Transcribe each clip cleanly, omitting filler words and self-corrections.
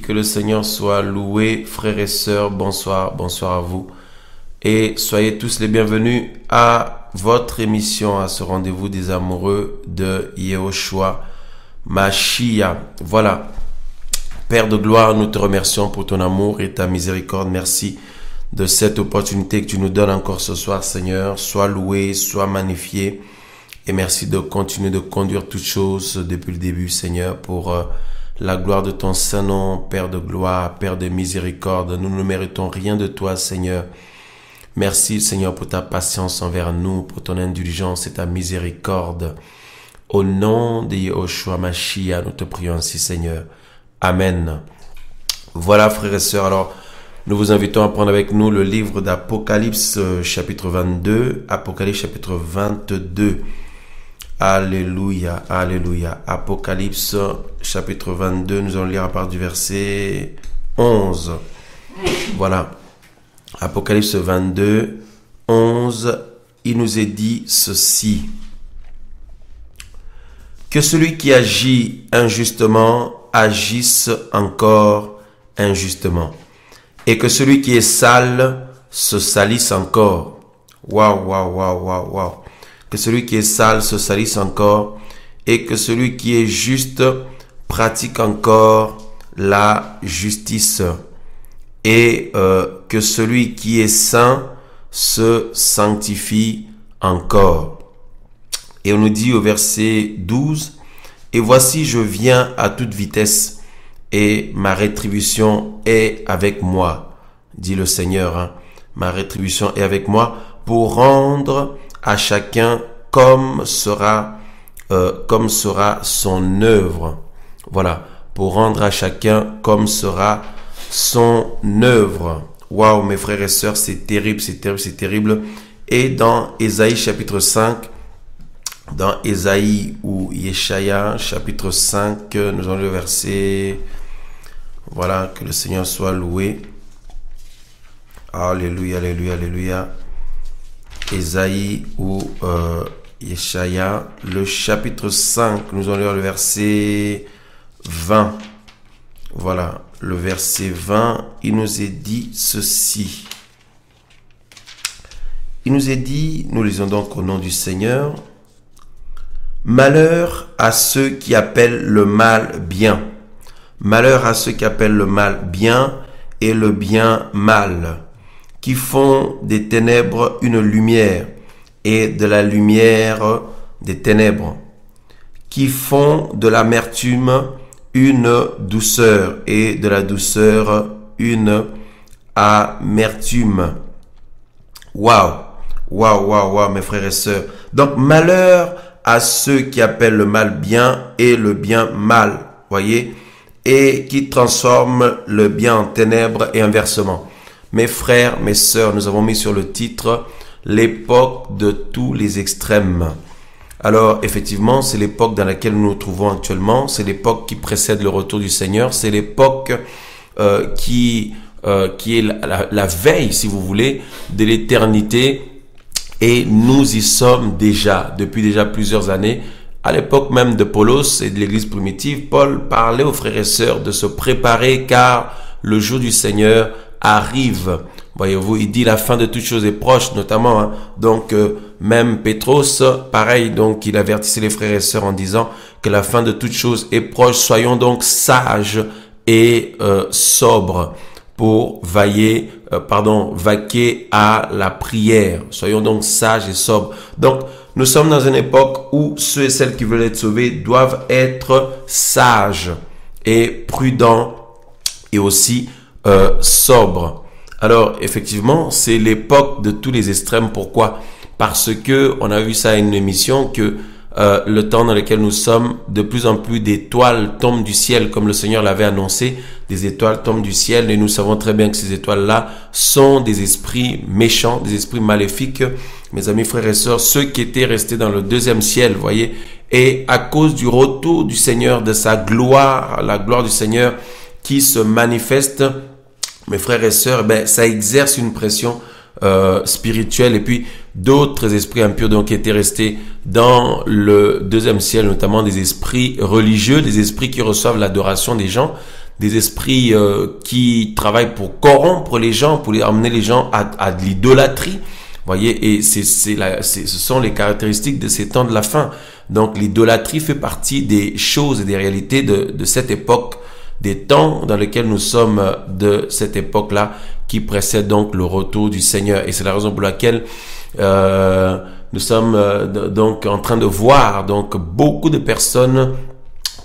que le Seigneur soit loué. Frères et sœurs, bonsoir, bonsoir à vous. Et soyez tous les bienvenus à votre émission, à ce rendez-vous des amoureux de Yehoshua Mashiach. Voilà. Père de gloire, nous te remercions pour ton amour et ta miséricorde. Merci de cette opportunité que tu nous donnes encore ce soir, Seigneur. Sois loué, sois magnifié. Et merci de continuer de conduire toutes choses depuis le début, Seigneur, pour la gloire de ton Saint-Nom, Père de gloire, Père de miséricorde. Nous ne méritons rien de toi, Seigneur. Merci, Seigneur, pour ta patience envers nous, pour ton indulgence et ta miséricorde. Au nom de Yehoshua Mashiach, nous te prions ainsi, Seigneur. Amen. Voilà, frères et sœurs, alors, nous vous invitons à prendre avec nous le livre d'Apocalypse, chapitre 22, Apocalypse, chapitre 22. Alléluia, alléluia. Apocalypse, chapitre 22, nous allons lire à partir du verset 11. Voilà. Apocalypse 22, 11, il nous est dit ceci. Que celui qui agit injustement agisse encore injustement. Et que celui qui est sale se salisse encore. Waouh, waouh, waouh, waouh, waouh. Que celui qui est sale se salisse encore. Et que celui qui est juste pratique encore la justice. Et que celui qui est saint se sanctifie encore. Et on nous dit au verset 12, « Et voici, je viens à toute vitesse, et ma rétribution est avec moi, dit le Seigneur. Hein. Ma rétribution est avec moi pour rendre à chacun comme sera son œuvre. » Voilà, pour rendre à chacun comme sera son œuvre. Waouh, mes frères et sœurs, c'est terrible, c'est terrible, c'est terrible. Et dans Ésaïe chapitre 5, dans Ésaïe ou Yeshaya chapitre 5, nous avons le verset, voilà, que le Seigneur soit loué. Alléluia, alléluia, alléluia. Ésaïe ou Yeshaya, le chapitre 5, nous allons lire le verset 20. Voilà, le verset 20, il nous est dit ceci. Il nous est dit, nous lisons donc au nom du Seigneur, « Malheur à ceux qui appellent le mal bien. Malheur à ceux qui appellent le mal bien et le bien mal, qui font des ténèbres une lumière et de la lumière des ténèbres, qui font de l'amertume une douceur et de la douceur une amertume. » Waouh, waouh, waouh, waouh, mes frères et sœurs. Donc, malheur à ceux qui appellent le mal bien et le bien mal, voyez, et qui transforment le bien en ténèbres et inversement. Mes frères, mes sœurs, nous avons mis sur le titre « L'époque de tous les extrêmes ». Alors, effectivement, c'est l'époque dans laquelle nous nous trouvons actuellement. C'est l'époque qui précède le retour du Seigneur. C'est l'époque qui est la veille, si vous voulez, de l'éternité. Et nous y sommes déjà, depuis déjà plusieurs années. À l'époque même de Paulos et de l'église primitive, Paul parlait aux frères et sœurs de se préparer car le jour du Seigneur arrive. Voyez-vous, il dit la fin de toutes choses est proche, notamment. Hein. Donc, même Pétros, pareil, donc il avertissait les frères et sœurs en disant que la fin de toutes choses est proche. Soyons donc sages et sobres pour vaquer à la prière. Soyons donc sages et sobres. Donc, nous sommes dans une époque où ceux et celles qui veulent être sauvés doivent être sages et prudents et aussi sobres. Alors, effectivement, c'est l'époque de tous les extrêmes. Pourquoi? Parce que, on a vu ça à une émission, que le temps dans lequel nous sommes, de plus en plus d'étoiles tombent du ciel, comme le Seigneur l'avait annoncé. Des étoiles tombent du ciel et nous savons très bien que ces étoiles-là sont des esprits méchants, des esprits maléfiques. Mes amis, frères et sœurs, ceux qui étaient restés dans le deuxième ciel, voyez, et à cause du retour du Seigneur, de sa gloire, la gloire du Seigneur qui se manifeste, mes frères et sœurs, ça exerce une pression spirituelle, et puis d'autres esprits impurs donc qui étaient restés dans le deuxième ciel, notamment des esprits religieux, des esprits qui reçoivent l'adoration des gens, des esprits qui travaillent pour corrompre les gens, pour amener les gens à de l'idolâtrie. Voyez, et ce sont les caractéristiques de ces temps de la fin. Donc l'idolâtrie fait partie des choses et des réalités de cette époque, des temps dans lesquels nous sommes, de cette époque-là qui précède donc le retour du Seigneur. Et c'est la raison pour laquelle nous sommes donc en train de voir donc beaucoup de personnes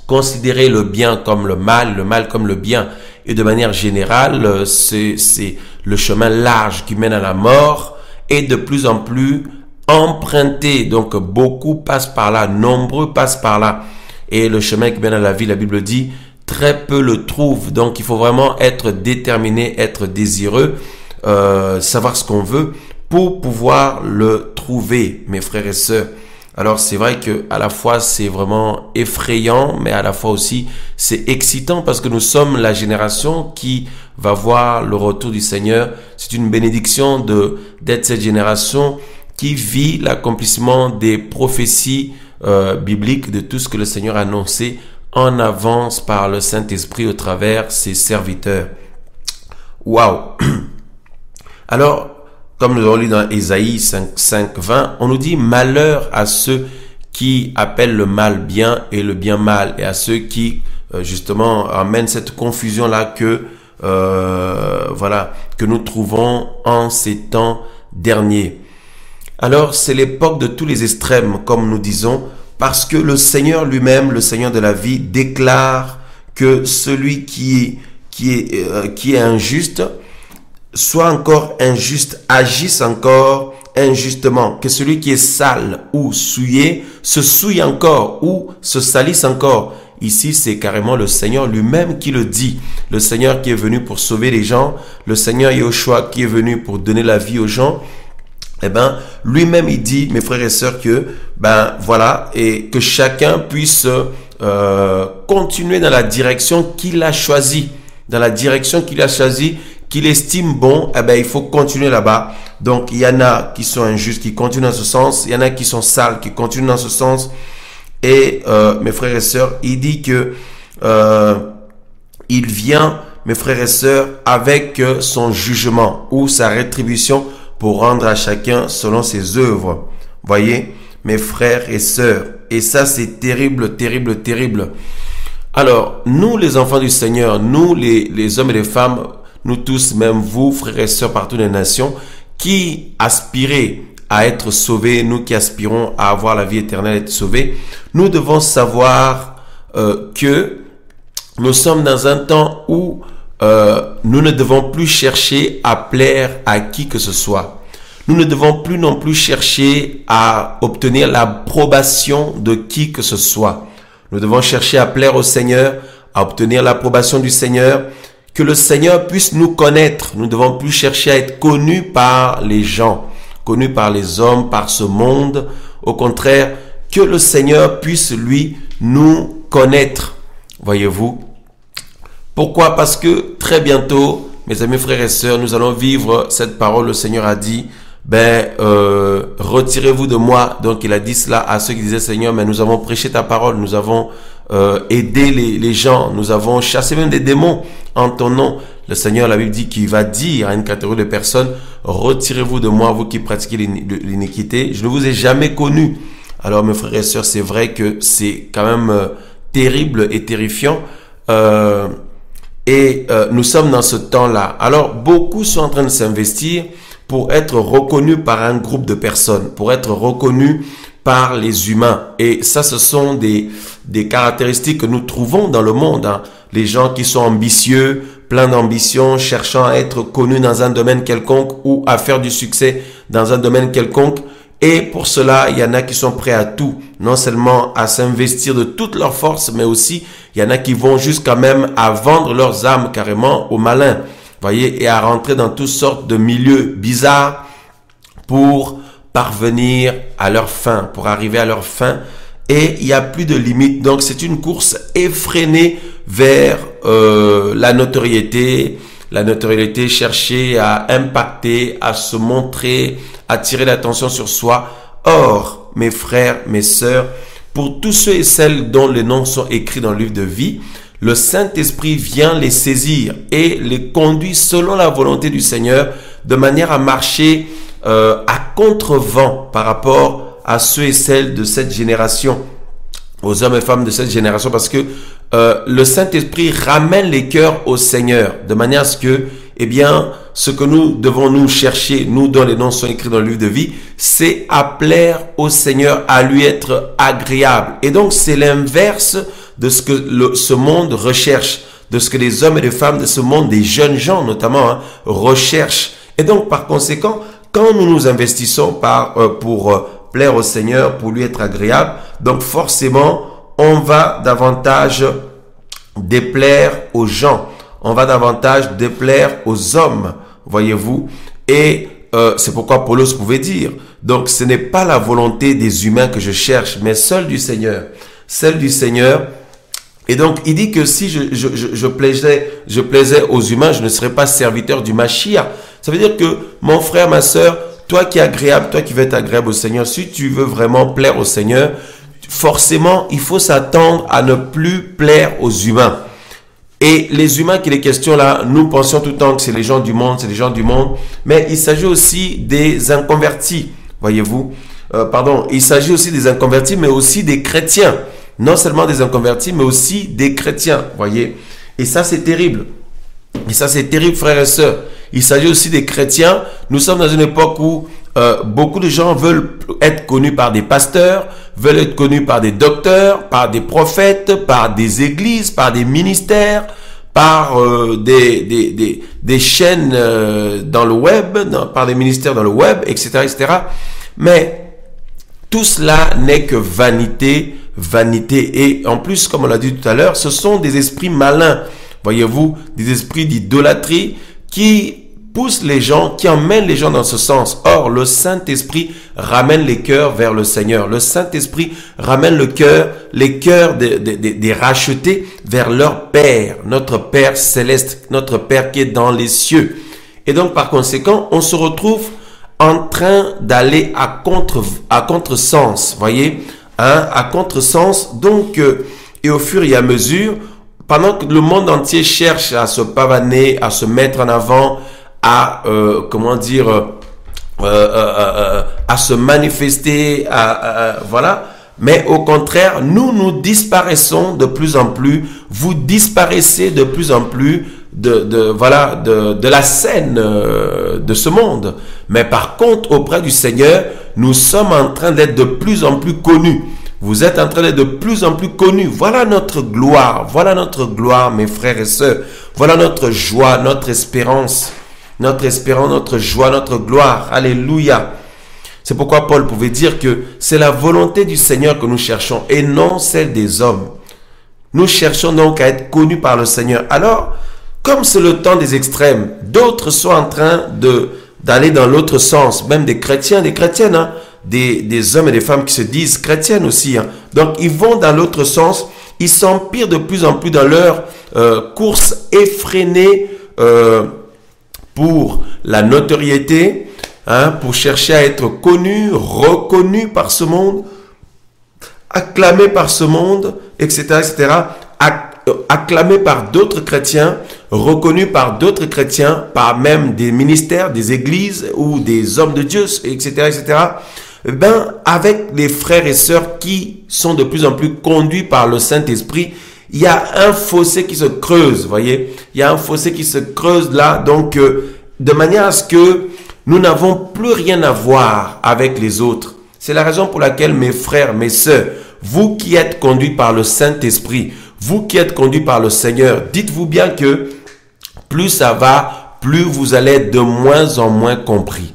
considérer le bien comme le mal comme le bien. Et de manière générale, c'est le chemin large qui mène à la mort et de plus en plus emprunté. Donc beaucoup passent par là, nombreux passent par là. Et le chemin qui mène à la vie, la Bible dit, très peu le trouvent. Donc il faut vraiment être déterminé, être désireux, savoir ce qu'on veut pour pouvoir le trouver, mes frères et sœurs. Alors c'est vrai que à la fois c'est vraiment effrayant, mais à la fois aussi c'est excitant parce que nous sommes la génération qui va voir le retour du Seigneur. C'est une bénédiction d'être cette génération qui vit l'accomplissement des prophéties bibliques, de tout ce que le Seigneur a annoncé en avance par le Saint-Esprit au travers ses serviteurs. Waouh! Alors, comme nous l'avons lu dans Ésaïe 5:20, on nous dit « Malheur à ceux qui appellent le mal bien et le bien mal » et à ceux qui, justement, amènent cette confusion-là que nous trouvons en ces temps derniers. Alors, c'est l'époque de tous les extrêmes, comme nous disons, parce que le Seigneur lui-même, le Seigneur de la vie, déclare que celui qui est injuste soit encore injuste, agisse encore injustement, que celui qui est sale ou souillé se souille encore ou se salisse encore. Ici, c'est carrément le Seigneur lui-même qui le dit. Le Seigneur qui est venu pour sauver les gens, le Seigneur Yahushua qui est venu pour donner la vie aux gens. Eh ben, lui-même il dit, mes frères et sœurs, que voilà, et que chacun puisse continuer dans la direction qu'il a choisie, qu'il estime bon. Eh ben, il faut continuer là-bas. Donc, il y en a qui sont injustes, qui continuent dans ce sens. Il y en a qui sont sales, qui continuent dans ce sens. Et mes frères et sœurs, il dit que il vient, mes frères et sœurs, avec son jugement ou sa rétribution pour rendre à chacun selon ses œuvres. Voyez, mes frères et sœurs. Et ça, c'est terrible, terrible, terrible. Alors, nous, les enfants du Seigneur, nous, les hommes et les femmes, nous tous, même vous, frères et sœurs partout dans les nations, qui aspirez à être sauvés, nous qui aspirons à avoir la vie éternelle, être sauvés, nous devons savoir que nous sommes dans un temps où nous ne devons plus chercher à plaire à qui que ce soit. Nous ne devons plus non plus chercher à obtenir l'approbation de qui que ce soit. Nous devons chercher à plaire au Seigneur, à obtenir l'approbation du Seigneur, que le Seigneur puisse nous connaître. Nous ne devons plus chercher à être connus par les gens, connus par les hommes, par ce monde. Au contraire, que le Seigneur puisse, lui, nous connaître. Voyez-vous? Pourquoi? Parce que très bientôt, mes amis frères et sœurs, nous allons vivre cette parole. Le Seigneur a dit, retirez-vous de moi. Donc il a dit cela à ceux qui disaient, Seigneur, mais nous avons prêché ta parole, nous avons aidé les gens, nous avons chassé même des démons en ton nom. Le Seigneur, la Bible dit qu'il va dire à une catégorie de personnes, retirez-vous de moi, vous qui pratiquez l'iniquité, je ne vous ai jamais connu. Alors mes frères et sœurs, c'est vrai que c'est quand même terrible et terrifiant. Nous sommes dans ce temps-là. Alors, beaucoup sont en train de s'investir pour être reconnus par un groupe de personnes, pour être reconnus par les humains. Et ça, ce sont des caractéristiques que nous trouvons dans le monde. Hein. Les gens qui sont ambitieux, pleins d'ambition, cherchant à être connus dans un domaine quelconque ou à faire du succès dans un domaine quelconque. Et pour cela, il y en a qui sont prêts à tout, non seulement à s'investir de toutes leurs forces, mais aussi il y en a qui vont jusqu'à même à vendre leurs âmes carrément aux malins, voyez, et à rentrer dans toutes sortes de milieux bizarres pour parvenir à leur fin, pour arriver à leur fin. Et il n'y a plus de limite. Donc c'est une course effrénée vers la notoriété, chercher à impacter, à se montrer, attirer l'attention sur soi. Or, mes frères, mes sœurs, pour tous ceux et celles dont les noms sont écrits dans le livre de vie, le Saint-Esprit vient les saisir et les conduit selon la volonté du Seigneur, de manière à marcher à contre-vent par rapport à ceux et celles de cette génération, aux hommes et femmes de cette génération, parce que le Saint-Esprit ramène les cœurs au Seigneur, de manière à ce que, eh bien, ce que nous devons nous chercher, nous dont les noms sont écrits dans le livre de vie, c'est à plaire au Seigneur, à lui être agréable. Et donc, c'est l'inverse de ce que ce monde recherche, de ce que les hommes et les femmes de ce monde, des jeunes gens notamment, recherchent. Et donc, par conséquent, quand nous nous investissons pour plaire au Seigneur, pour lui être agréable, donc forcément, on va davantage déplaire aux gens. On va davantage déplaire aux hommes, voyez-vous. Et c'est pourquoi Paulos pouvait dire, donc ce n'est pas la volonté des humains que je cherche, mais celle du Seigneur. Celle du Seigneur. Et donc, il dit que si je plaisais aux humains, je ne serais pas serviteur du Mashiach. Ça veut dire que, mon frère, ma sœur, toi qui es agréable, toi qui veux être agréable au Seigneur, si tu veux vraiment plaire au Seigneur, forcément, il faut s'attendre à ne plus plaire aux humains. Et les humains qu'il est question là, nous pensions tout le temps que c'est les gens du monde, c'est les gens du monde. Mais il s'agit aussi des inconvertis, voyez-vous. Il s'agit aussi des inconvertis, mais aussi des chrétiens. Non seulement des inconvertis, mais aussi des chrétiens, voyez. Et ça, c'est terrible. Et ça, c'est terrible, frères et sœurs. Il s'agit aussi des chrétiens. Nous sommes dans une époque où beaucoup de gens veulent être connus par des pasteurs, veulent être connus par des docteurs, par des prophètes, par des églises, par des ministères, par des chaînes dans le web, par des ministères dans le web, etc., etc. Mais tout cela n'est que vanité, vanité. Et en plus, comme on l'a dit tout à l'heure, ce sont des esprits malins, voyez-vous, des esprits d'idolâtrie qui poussent les gens, qui emmènent les gens dans ce sens. Or, le Saint-Esprit ramène les cœurs vers le Seigneur. Le Saint-Esprit ramène les cœurs des rachetés vers leur Père, notre Père céleste, notre Père qui est dans les cieux. Et donc, par conséquent, on se retrouve en train d'aller à contresens, voyez, à contresens. Donc, et au fur et à mesure, pendant que le monde entier cherche à se pavaner, à se mettre en avant, à se manifester, voilà. Mais au contraire, nous disparaissons de plus en plus. Vous disparaissez de plus en plus de la scène de ce monde. Mais par contre, auprès du Seigneur, nous sommes en train d'être de plus en plus connus. Vous êtes en train d'être de plus en plus connus. Voilà notre gloire, mes frères et sœurs. Voilà notre joie, notre espérance, notre joie, notre gloire. Alléluia. C'est pourquoi Paul pouvait dire que c'est la volonté du Seigneur que nous cherchons et non celle des hommes. Nous cherchons donc à être connus par le Seigneur. Alors, comme c'est le temps des extrêmes, d'autres sont en train d'aller dans l'autre sens, même des chrétiens, des chrétiennes, hein, des hommes et des femmes qui se disent chrétiennes aussi. Hein. Donc, ils vont dans l'autre sens, ils s'empirent de plus en plus dans leur course effrénée pour la notoriété, hein, pour chercher à être connus, reconnus par ce monde, acclamés par ce monde, etc., etc., acclamés par d'autres chrétiens, reconnus par d'autres chrétiens, par même des ministères, des églises ou des hommes de Dieu, etc., etc., avec les frères et sœurs qui sont de plus en plus conduits par le Saint-Esprit, il y a un fossé qui se creuse, voyez. Il y a un fossé qui se creuse là, donc de manière à ce que nous n'avons plus rien à voir avec les autres. C'est la raison pour laquelle, mes frères, mes sœurs, vous qui êtes conduits par le Saint-Esprit, vous qui êtes conduits par le Seigneur, dites-vous bien que plus ça va, plus vous allez être de moins en moins compris.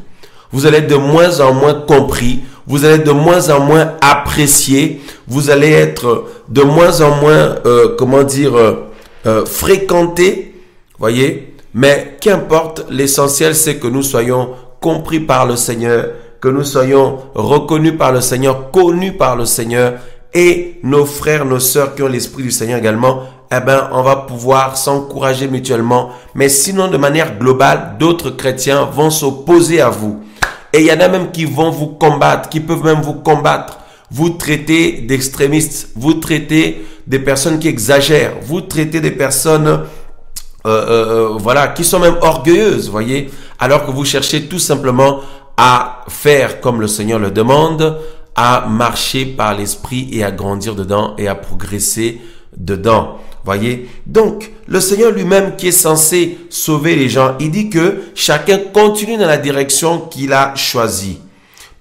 Vous allez être de moins en moins compris, vous allez être de moins en moins apprécié, vous allez être de moins en moins, fréquenté, voyez. Mais qu'importe, l'essentiel c'est que nous soyons compris par le Seigneur, que nous soyons reconnus par le Seigneur, connus par le Seigneur, et nos frères, nos sœurs qui ont l'Esprit du Seigneur également, on va pouvoir s'encourager mutuellement. Mais sinon, de manière globale, d'autres chrétiens vont s'opposer à vous. Et il y en a même qui vont vous combattre, qui peuvent même vous combattre, vous traiter d'extrémistes, vous traiter des personnes qui exagèrent. Vous traitez des personnes voilà, qui sont même orgueilleuses, voyez, alors que vous cherchez tout simplement à faire comme le Seigneur le demande, à marcher par l'esprit et à grandir dedans et à progresser dedans. Voyez, donc le Seigneur lui-même qui est censé sauver les gens, il dit que chacun continue dans la direction qu'il a choisie.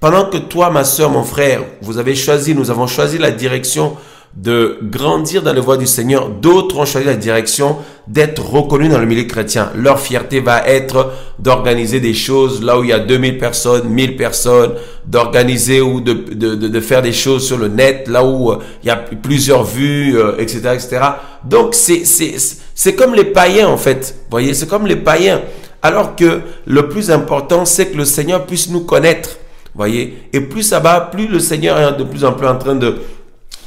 Pendant que toi, ma soeur, mon frère, vous avez choisi, nous avons choisi la direction de grandir dans la voie du Seigneur, d'autres ont choisi la direction d'être reconnus dans le milieu chrétien. Leur fierté va être d'organiser des choses là où il y a 2000 personnes, 1000 personnes, d'organiser ou de faire des choses sur le net, là où il y a plusieurs vues, etc., etc. Donc, c'est comme les païens, en fait. Vous voyez, c'est comme les païens. Alors que le plus important, c'est que le Seigneur puisse nous connaître. Voyez, et plus ça va, plus le Seigneur est de plus en plus en train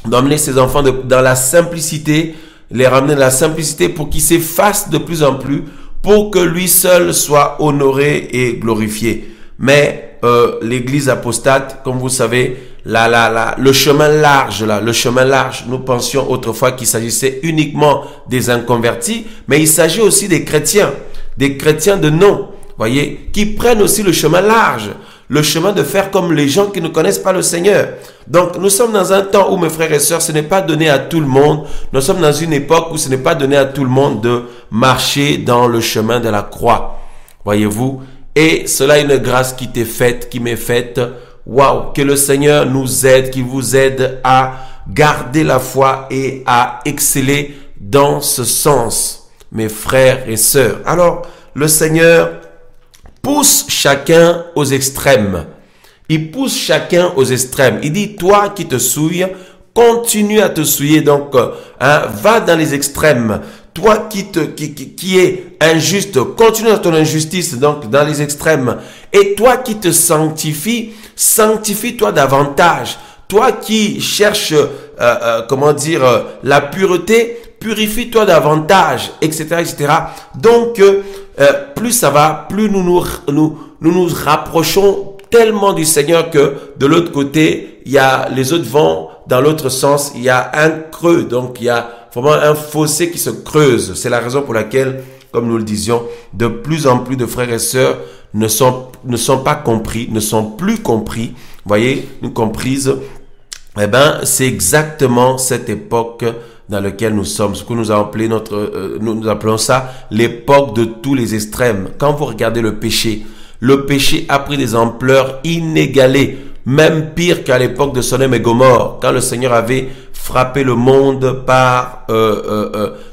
d'emmener ses enfants dans la simplicité, les ramener dans la simplicité pour qu'ils s'effacent de plus en plus, pour que lui seul soit honoré et glorifié. Mais l'église apostate, comme vous savez, le chemin large, nous pensions autrefois qu'il s'agissait uniquement des inconvertis, mais il s'agit aussi des chrétiens de nom, voyez, qui prennent aussi le chemin large. Le chemin de faire comme les gens qui ne connaissent pas le Seigneur. Donc, nous sommes dans un temps où, mes frères et sœurs, ce n'est pas donné à tout le monde. Nous sommes dans une époque où ce n'est pas donné à tout le monde de marcher dans le chemin de la croix. Voyez-vous? Et cela est une grâce qui t'est faite, qui m'est faite. Waouh! Que le Seigneur nous aide, qu'il vous aide à garder la foi et à exceller dans ce sens, mes frères et sœurs. Alors, le Seigneur pousse chacun aux extrêmes. Il pousse chacun aux extrêmes. Il dit, toi qui te souilles, continue à te souiller. Donc, va dans les extrêmes. Toi qui es injuste, continue dans ton injustice, donc dans les extrêmes. Et toi qui te sanctifies, sanctifie-toi davantage. Toi qui cherches, la pureté, purifie-toi davantage, etc., etc. Donc, plus ça va, plus nous nous rapprochons tellement du Seigneur que de l'autre côté, les autres vont dans l'autre sens, il y a un creux, donc il y a vraiment un fossé qui se creuse. C'est la raison pour laquelle, comme nous le disions, de plus en plus de frères et sœurs ne sont pas compris, ne sont plus compris, voyez, nous comprises. Eh ben, c'est exactement cette époque dans laquelle nous sommes, ce que nous avons appelé nous appelons ça l'époque de tous les extrêmes. Quand vous regardez le péché a pris des ampleurs inégalées, même pire qu'à l'époque de Sodome et Gomorrhe, quand le Seigneur avait frappé le monde par,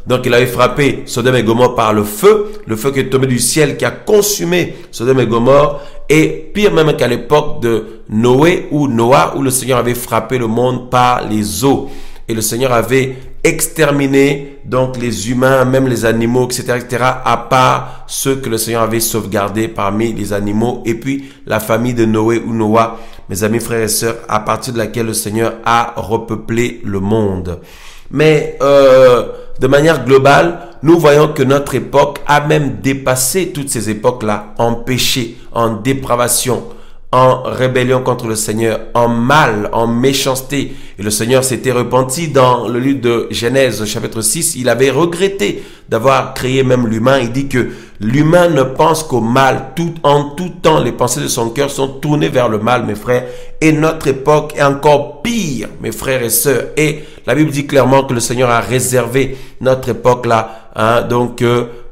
donc il avait frappé Sodome et Gomorrhe par le feu qui est tombé du ciel, qui a consumé Sodome et Gomorrhe, et pire même qu'à l'époque de Noé ou Noah, où le Seigneur avait frappé le monde par les eaux, et le Seigneur avait exterminé donc les humains, même les animaux, etc., etc., à part ceux que le Seigneur avait sauvegardés parmi les animaux, et puis la famille de Noé ou Noah, mes amis, frères et sœurs, à partir de laquelle le Seigneur a repeuplé le monde. Mais de manière globale, nous voyons que notre époque a même dépassé toutes ces époques-là en péché, en dépravation, en rébellion contre le Seigneur, en mal, en méchanceté. Et le Seigneur s'était repenti dans le livre de Genèse, chapitre 6. Il avait regretté d'avoir créé même l'humain. Il dit que l'humain ne pense qu'au mal. En tout temps, les pensées de son cœur sont tournées vers le mal, mes frères. Et notre époque est encore pire, mes frères et sœurs. Et la Bible dit clairement que le Seigneur a réservé notre époque-là,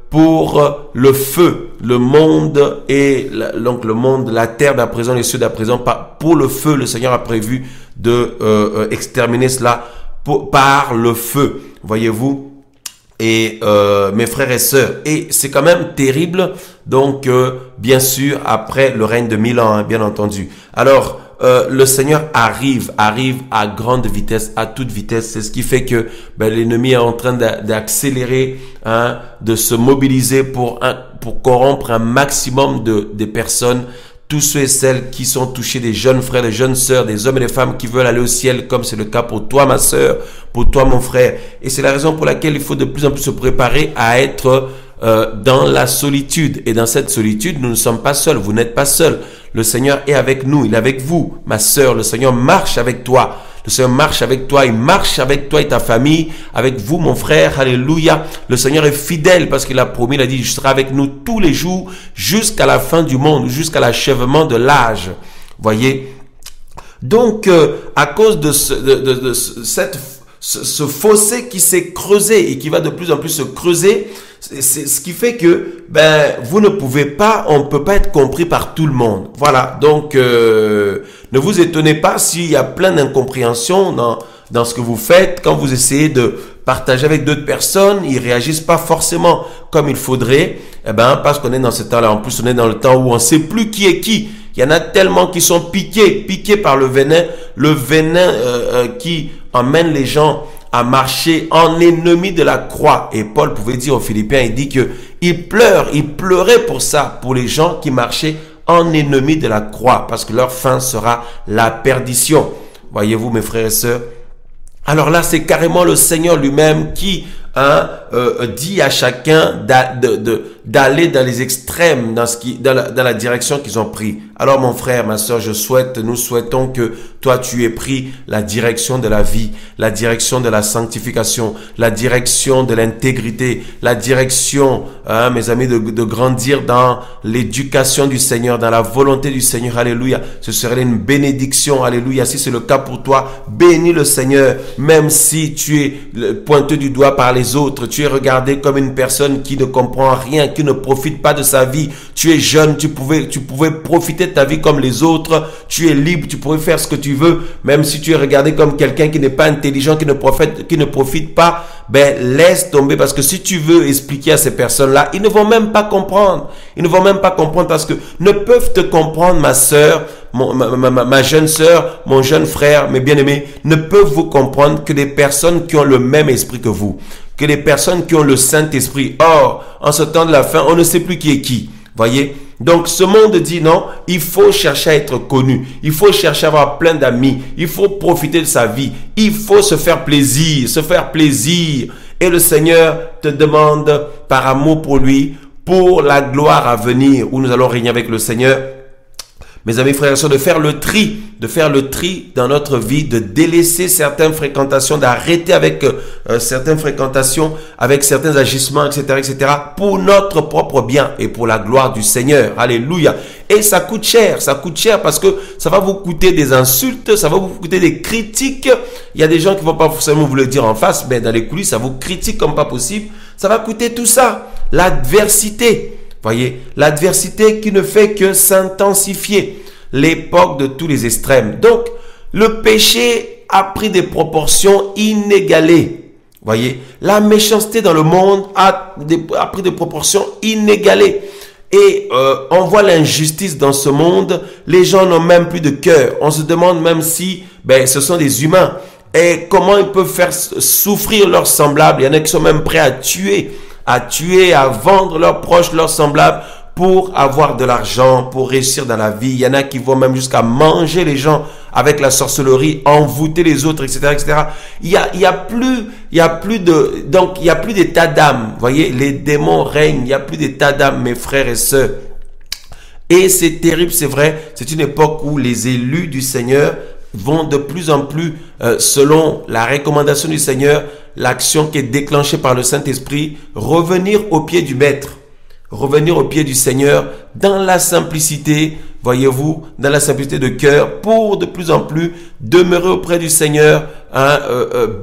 pour le feu, le monde et donc le monde, la terre d'à présent, les cieux d'à présent. Pour le feu, le Seigneur a prévu de exterminer cela par le feu, voyez-vous. Et mes frères et sœurs, et c'est quand même terrible. Donc bien sûr, après le règne de 1000 ans, bien entendu. Alors le Seigneur arrive à grande vitesse, à toute vitesse. C'est ce qui fait que l'ennemi est en train d'accélérer, de se mobiliser pour corrompre un maximum des personnes, tous ceux et celles qui sont touchés, des jeunes frères, des jeunes sœurs, des hommes et des femmes qui veulent aller au ciel, comme c'est le cas pour toi, ma sœur, pour toi, mon frère. Et c'est la raison pour laquelle il faut de plus en plus se préparer à être dans la solitude. Et dans cette solitude, nous ne sommes pas seuls. Vous n'êtes pas seuls. Le Seigneur est avec nous, il est avec vous, ma sœur. Le Seigneur marche avec toi. Le Seigneur marche avec toi, il marche avec toi et ta famille, avec vous, mon frère. Alléluia. Le Seigneur est fidèle parce qu'il a promis, il a dit, je serai avec nous tous les jours jusqu'à la fin du monde, jusqu'à l'achèvement de l'âge. Voyez? Donc, à cause de ce fossé qui s'est creusé et qui va de plus en plus se creuser, c'est ce qui fait que vous ne pouvez pas, on ne peut pas être compris par tout le monde. Voilà, donc ne vous étonnez pas s'il y a plein d'incompréhensions dans ce que vous faites. Quand vous essayez de partager avec d'autres personnes, ils réagissent pas forcément comme il faudrait, parce qu'on est dans ce temps-là. En plus, on est dans le temps où on ne sait plus qui est qui. Il y en a tellement qui sont piqués par le venin qui emmène les gens à marcher en ennemi de la croix. Et Paul pouvait dire aux Philippiens, il dit que il pleurait pour ça, pour les gens qui marchaient en ennemi de la croix, parce que leur fin sera la perdition. Voyez-vous, mes frères et sœurs? Alors là, c'est carrément le Seigneur lui-même qui dit à chacun d'aller dans les extrêmes, dans la direction qu'ils ont pris. Alors mon frère, ma soeur, nous souhaitons que toi tu aies pris la direction de la vie, la direction de la sanctification, la direction de l'intégrité, la direction, mes amis, de grandir dans l'éducation du Seigneur, dans la volonté du Seigneur. Alléluia. Ce serait une bénédiction. Alléluia. Si c'est le cas pour toi, bénis le Seigneur, même si tu es pointé du doigt par les autres, tu es regardé comme une personne qui ne comprend rien, qui ne profite pas de sa vie. Tu es jeune, tu pouvais profiter de ta vie comme les autres. Tu es libre, tu pourrais faire ce que tu veux, même si tu es regardé comme quelqu'un qui n'est pas intelligent, qui ne profite pas. Laisse tomber, parce que si tu veux expliquer à ces personnes-là, ils ne vont même pas comprendre. Ils ne vont même pas comprendre parce que ne peuvent te comprendre, ma sœur, ma jeune sœur, mon jeune frère, mes bien-aimés, ne peuvent vous comprendre que les personnes qui ont le même esprit que vous, que les personnes qui ont le Saint-Esprit. Or, en ce temps de la fin, on ne sait plus qui est qui. Voyez? Donc, ce monde dit non, il faut chercher à être connu. Il faut chercher à avoir plein d'amis. Il faut profiter de sa vie. Il faut se faire plaisir, Et le Seigneur te demande, par amour pour lui, pour la gloire à venir, où nous allons régner avec le Seigneur, mes amis, frères et sœurs, de faire le tri dans notre vie, de délaisser certaines fréquentations, d'arrêter avec certaines fréquentations, avec certains agissements, etc., pour notre propre bien et pour la gloire du Seigneur. Alléluia. Et ça coûte cher parce que ça va vous coûter des insultes, ça va vous coûter des critiques. Il y a des gens qui vont pas forcément vous le dire en face, mais dans les coulisses, ça vous critique comme pas possible. Ça va coûter tout ça. L'adversité. Voyez, l'adversité qui ne fait que s'intensifier, l'époque de tous les extrêmes. Donc, le péché a pris des proportions inégalées. Voyez, la méchanceté dans le monde a pris des proportions inégalées. Et on voit l'injustice dans ce monde. Les gens n'ont même plus de cœur. On se demande même si ce sont des humains. Et comment ils peuvent faire souffrir leurs semblables. Il y en a qui sont même prêts à tuer, à vendre leurs proches, leurs semblables pour avoir de l'argent, pour réussir dans la vie. Il y en a qui vont même jusqu'à manger les gens avec la sorcellerie, envoûter les autres, etc., etc. Il y a plus d'état d'âme. Voyez, les démons règnent. Il y a plus d'état d'âme, mes frères et sœurs. Et c'est terrible, c'est vrai. C'est une époque où les élus du Seigneur vont de plus en plus, selon la recommandation du Seigneur, l'action qui est déclenchée par le Saint-Esprit, revenir au pied du Maître, revenir au pied du Seigneur dans la simplicité, voyez-vous, dans la simplicité de cœur, pour de plus en plus demeurer auprès du Seigneur,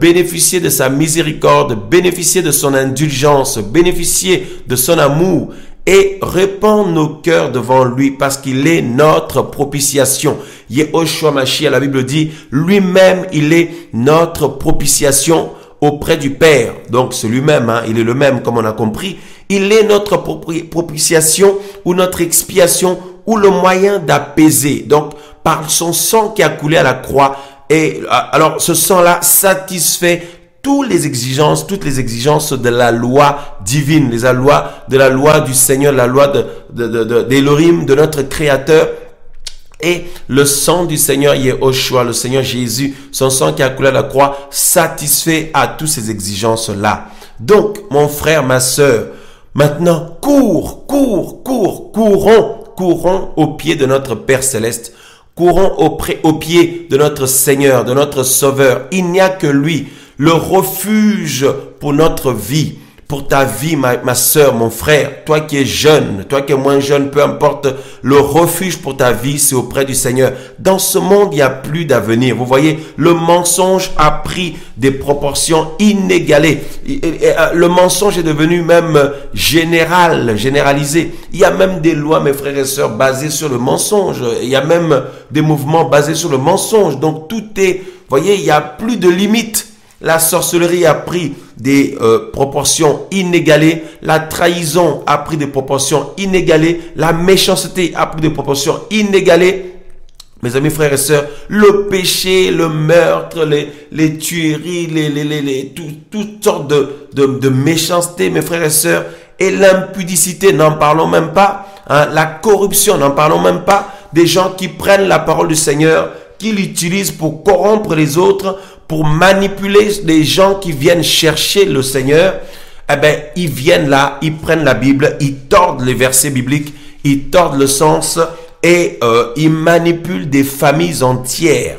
bénéficier de sa miséricorde, bénéficier de son indulgence, bénéficier de son amour, et répand nos cœurs devant lui parce qu'il est notre propitiation. Yehoshua Mashiach, la Bible dit, lui-même, il est notre propitiation auprès du Père. Donc, c'est lui-même, il est le même, comme on a compris. Il est notre propitiation ou notre expiation ou le moyen d'apaiser. Donc, par son sang qui a coulé à la croix. Et alors, ce sang-là satisfait toutes les exigences de la loi divine, de la loi du Seigneur, la loi d'Elohim, de notre Créateur. Et le sang du Seigneur Yehoshua, le Seigneur Jésus, son sang qui a coulé à la croix, satisfait à toutes ces exigences-là. Donc, mon frère, ma sœur, maintenant, courons courons au pied de notre Père Céleste. Courons au pied de notre Seigneur, de notre Sauveur. Il n'y a que lui, le refuge pour notre vie. Pour ta vie, ma sœur, mon frère, toi qui es jeune, toi qui es moins jeune, peu importe, le refuge pour ta vie, c'est auprès du Seigneur. Dans ce monde, il n'y a plus d'avenir. Vous voyez, le mensonge a pris des proportions inégalées. Le mensonge est devenu même généralisé. Il y a même des lois, mes frères et sœurs, basées sur le mensonge. Il y a même des mouvements basés sur le mensonge. Donc tout est, vous voyez, il n'y a plus de limites. La sorcellerie a pris des proportions inégalées. La trahison a pris des proportions inégalées. La méchanceté a pris des proportions inégalées. Mes amis, frères et sœurs, le péché, le meurtre, les tueries, toutes sortes de méchanceté, mes frères et sœurs, et l'impudicité, n'en parlons même pas. Hein, la corruption, n'en parlons même pas. Des gens qui prennent la parole du Seigneur, qui l'utilisent pour corrompre les autres, pour manipuler les gens qui viennent chercher le Seigneur. Eh bien, ils viennent là, ils prennent la Bible, ils tordent les versets bibliques, ils tordent le sens et ils manipulent des familles entières.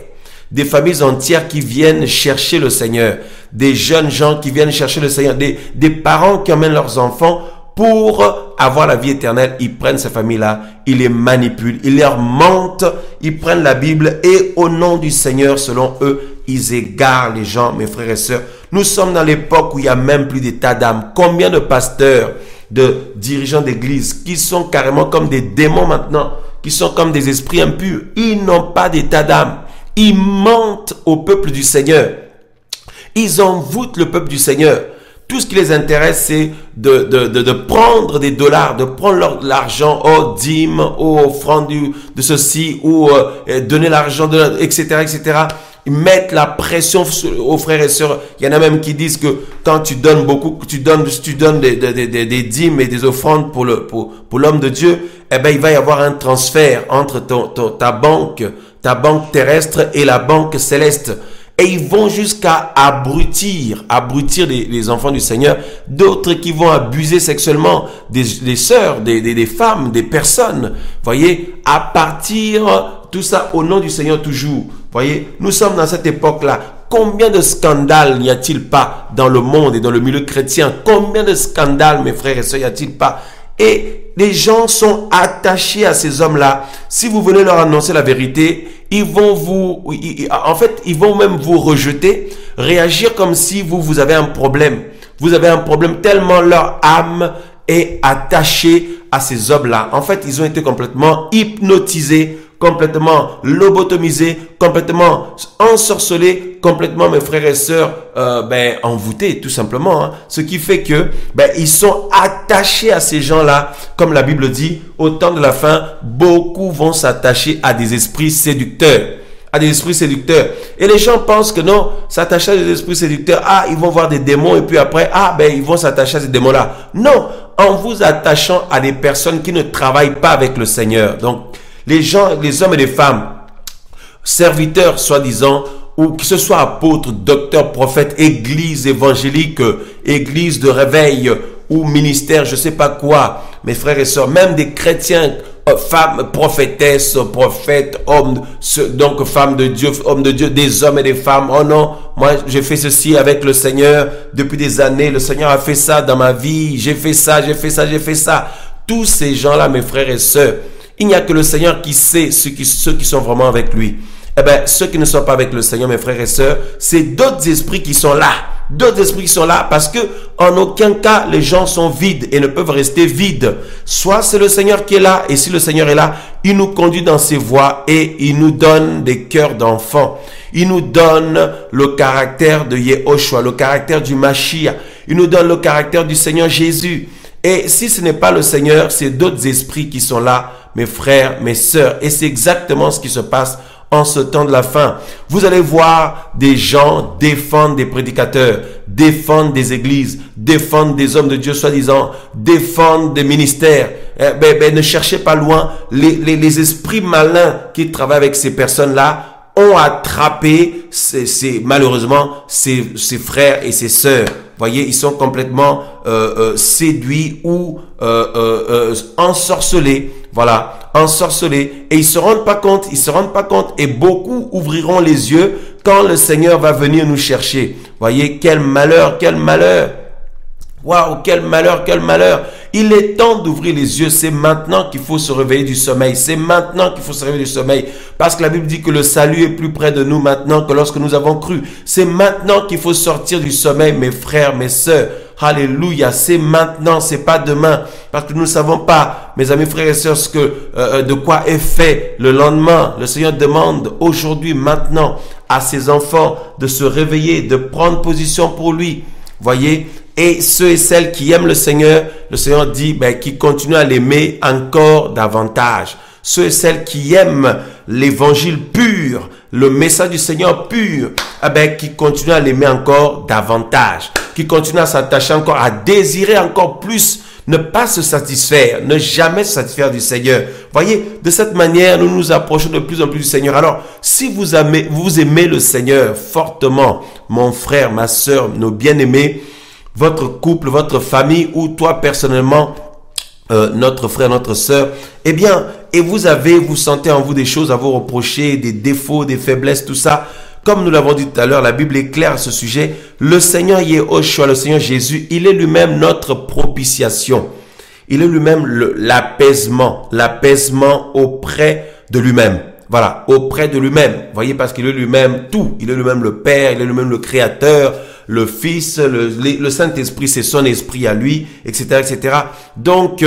Des familles entières qui viennent chercher le Seigneur. Des jeunes gens qui viennent chercher le Seigneur. Des parents qui emmènent leurs enfants pour avoir la vie éternelle. Ils prennent ces familles-là, ils les manipulent, ils leur mentent, ils prennent la Bible et au nom du Seigneur, selon eux, ils égarent les gens, mes frères et sœurs. Nous sommes dans l'époque où il n'y a même plus d'état d'âme. Combien de pasteurs, de dirigeants d'église qui sont carrément comme des démons maintenant, qui sont comme des esprits impurs. Ils n'ont pas d'état d'âme. Ils mentent au peuple du Seigneur. Ils envoûtent le peuple du Seigneur. Tout ce qui les intéresse, c'est de prendre des dollars, de prendre l'argent aux dîmes, aux offrandes de ceci, ou donner l'argent, etc., etc. Ils mettent la pression aux frères et sœurs. Il y en a même qui disent que quand tu donnes beaucoup, tu donnes des dîmes et des offrandes pour l'homme de Dieu, eh ben il va y avoir un transfert entre ta banque terrestre et la banque céleste. Et ils vont jusqu'à abrutir les enfants du Seigneur. D'autres qui vont abuser sexuellement des sœurs, des femmes, des personnes. Voyez, à partir, tout ça au nom du Seigneur toujours. Voyez, nous sommes dans cette époque-là. Combien de scandales n'y a-t-il pas dans le monde et dans le milieu chrétien? Combien de scandales, mes frères et sœurs, n'y a-t-il pas? Et les gens sont attachés à ces hommes-là. Si vous venez leur annoncer la vérité, ils vont ils vont même vous rejeter, réagir comme si vous avez un problème. Vous avez un problème tellement leur âme est attachée à ces hommes-là. En fait, ils ont été complètement hypnotisés, complètement lobotomisés, complètement ensorcelés, complètement, mes frères et sœurs, envoûtés, tout simplement. Hein. Ce qui fait que ils sont attachés à ces gens-là. Comme la Bible dit, au temps de la fin, beaucoup vont s'attacher à des esprits séducteurs. À des esprits séducteurs. Et les gens pensent que non, s'attacher à des esprits séducteurs, ils vont voir des démons et puis après, ils vont s'attacher à ces démons-là. Non, en vous attachant à des personnes qui ne travaillent pas avec le Seigneur. Donc, les hommes et les femmes, serviteurs soi-disant, ou que ce soit apôtres, docteurs, prophètes, église évangélique, église de réveil ou ministère, je ne sais pas quoi, mes frères et sœurs, même des chrétiens, femmes, prophétesses, prophètes, hommes, donc femmes de Dieu, hommes de Dieu, des hommes et des femmes. Oh non, moi j'ai fait ceci avec le Seigneur depuis des années, le Seigneur a fait ça dans ma vie, j'ai fait ça. Tous ces gens-là, mes frères et sœurs, il n'y a que le Seigneur qui sait ceux qui sont vraiment avec lui. Eh bien, ceux qui ne sont pas avec le Seigneur, mes frères et sœurs, c'est d'autres esprits qui sont là. D'autres esprits qui sont là parce que en aucun cas, les gens sont vides et ne peuvent rester vides. Soit c'est le Seigneur qui est là et si le Seigneur est là, il nous conduit dans ses voies et il nous donne des cœurs d'enfants. Il nous donne le caractère de Yehoshua, le caractère du Mashiach. Il nous donne le caractère du Seigneur Jésus. Et si ce n'est pas le Seigneur, c'est d'autres esprits qui sont là, mes frères, mes sœurs. Et c'est exactement ce qui se passe en ce temps de la fin. Vous allez voir des gens défendre des prédicateurs, défendre des églises, défendre des hommes de Dieu soi-disant, défendre des ministères. Ne cherchez pas loin. Les esprits malins qui travaillent avec ces personnes-là ont attrapé malheureusement ses frères et ses sœurs. Voyez, ils sont complètement séduits ou ensorcelés. Voilà, ensorcelés et ils se rendent pas compte et beaucoup ouvriront les yeux quand le Seigneur va venir nous chercher. Voyez, quel malheur, quel malheur. Waouh, quel malheur, quel malheur. Il est temps d'ouvrir les yeux. C'est maintenant qu'il faut se réveiller du sommeil. C'est maintenant qu'il faut se réveiller du sommeil. Parce que la Bible dit que le salut est plus près de nous maintenant que lorsque nous avons cru. C'est maintenant qu'il faut sortir du sommeil, mes frères, mes sœurs. Alléluia. C'est maintenant, c'est pas demain. Parce que nous ne savons pas, mes amis, frères et sœurs, de quoi est fait le lendemain. Le Seigneur demande aujourd'hui, maintenant, à ses enfants de se réveiller, de prendre position pour lui. Voyez, et ceux et celles qui aiment le Seigneur dit qu'ils continuent à l'aimer encore davantage. Ceux et celles qui aiment l'évangile pur, le message du Seigneur pur, qui continuent à l'aimer encore davantage, qui continuent à s'attacher encore, à désirer encore plus, ne pas se satisfaire, ne jamais se satisfaire du Seigneur. Voyez, de cette manière, nous nous approchons de plus en plus du Seigneur. Alors, si vous aimez le Seigneur fortement, mon frère, ma sœur, nos bien-aimés, votre couple, votre famille ou toi personnellement, notre frère, notre sœur, et vous sentez en vous des choses à vous reprocher, des défauts, des faiblesses, tout ça. Comme nous l'avons dit tout à l'heure, la Bible est claire à ce sujet. Le Seigneur Yehoshua, le Seigneur Jésus, il est lui-même notre propitiation. Il est lui-même l'apaisement auprès de lui-même. Voilà, auprès de lui-même. Voyez, parce qu'il est lui-même tout. Il est lui-même le Père, il est lui-même le Créateur, le Fils, le Saint-Esprit, c'est son esprit à lui, etc., etc. Donc,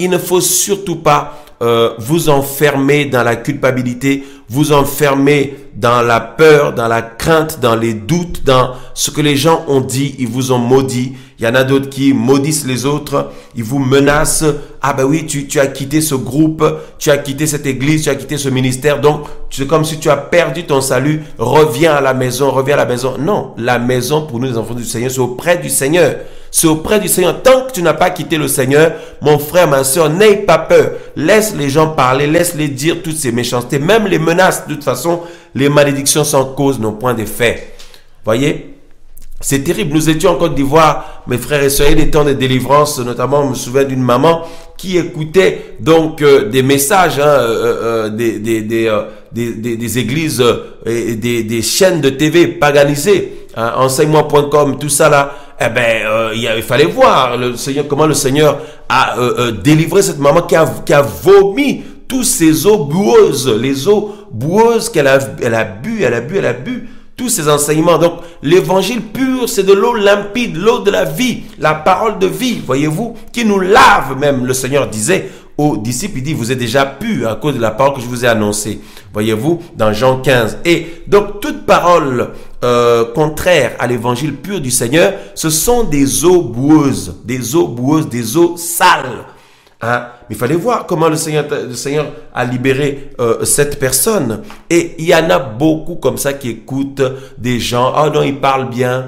il ne faut surtout pas vous enfermer dans la culpabilité, vous enfermer dans la peur, dans la crainte, dans les doutes, dans ce que les gens ont dit, ils vous ont maudit. Il y en a d'autres qui maudissent les autres, ils vous menacent. Ah ben oui, tu as quitté ce groupe, tu as quitté cette église, tu as quitté ce ministère, donc c'est comme si tu as perdu ton salut, reviens à la maison, reviens à la maison. Non, la maison pour nous les enfants du Seigneur, c'est auprès du Seigneur. C'est auprès du Seigneur. Tant que tu n'as pas quitté le Seigneur, mon frère, ma soeur, n'aie pas peur. Laisse les gens parler, laisse-les dire toutes ces méchancetés, même les menaces. De toute façon, les malédictions sans cause n'ont point d'effet. Voyez, c'est terrible. Nous étions en Côte d'Ivoire, mes frères et sœurs, il y a des temps de délivrance, notamment, je me souviens d'une maman qui écoutait donc des messages des églises et des chaînes de TV paganisées, enseignement.com, tout ça là. Il fallait voir le Seigneur, comment le Seigneur a délivré cette maman qui a vomi tous ces eaux boueuses, les eaux boueuses qu'elle a bu, tous ces enseignements. Donc, l'évangile pur, c'est de l'eau limpide, l'eau de la vie, la parole de vie, voyez-vous, qui nous lave même. Le Seigneur disait aux disciples, il dit, vous êtes déjà purs à cause de la parole que je vous ai annoncée. Voyez-vous, dans Jean 15. Et donc, toute parole contraire à l'évangile pur du Seigneur, ce sont des eaux boueuses, des eaux sales. Hein? Mais il fallait voir comment le Seigneur a libéré cette personne. Et il y en a beaucoup comme ça qui écoutent des gens. Ah non, il parle bien.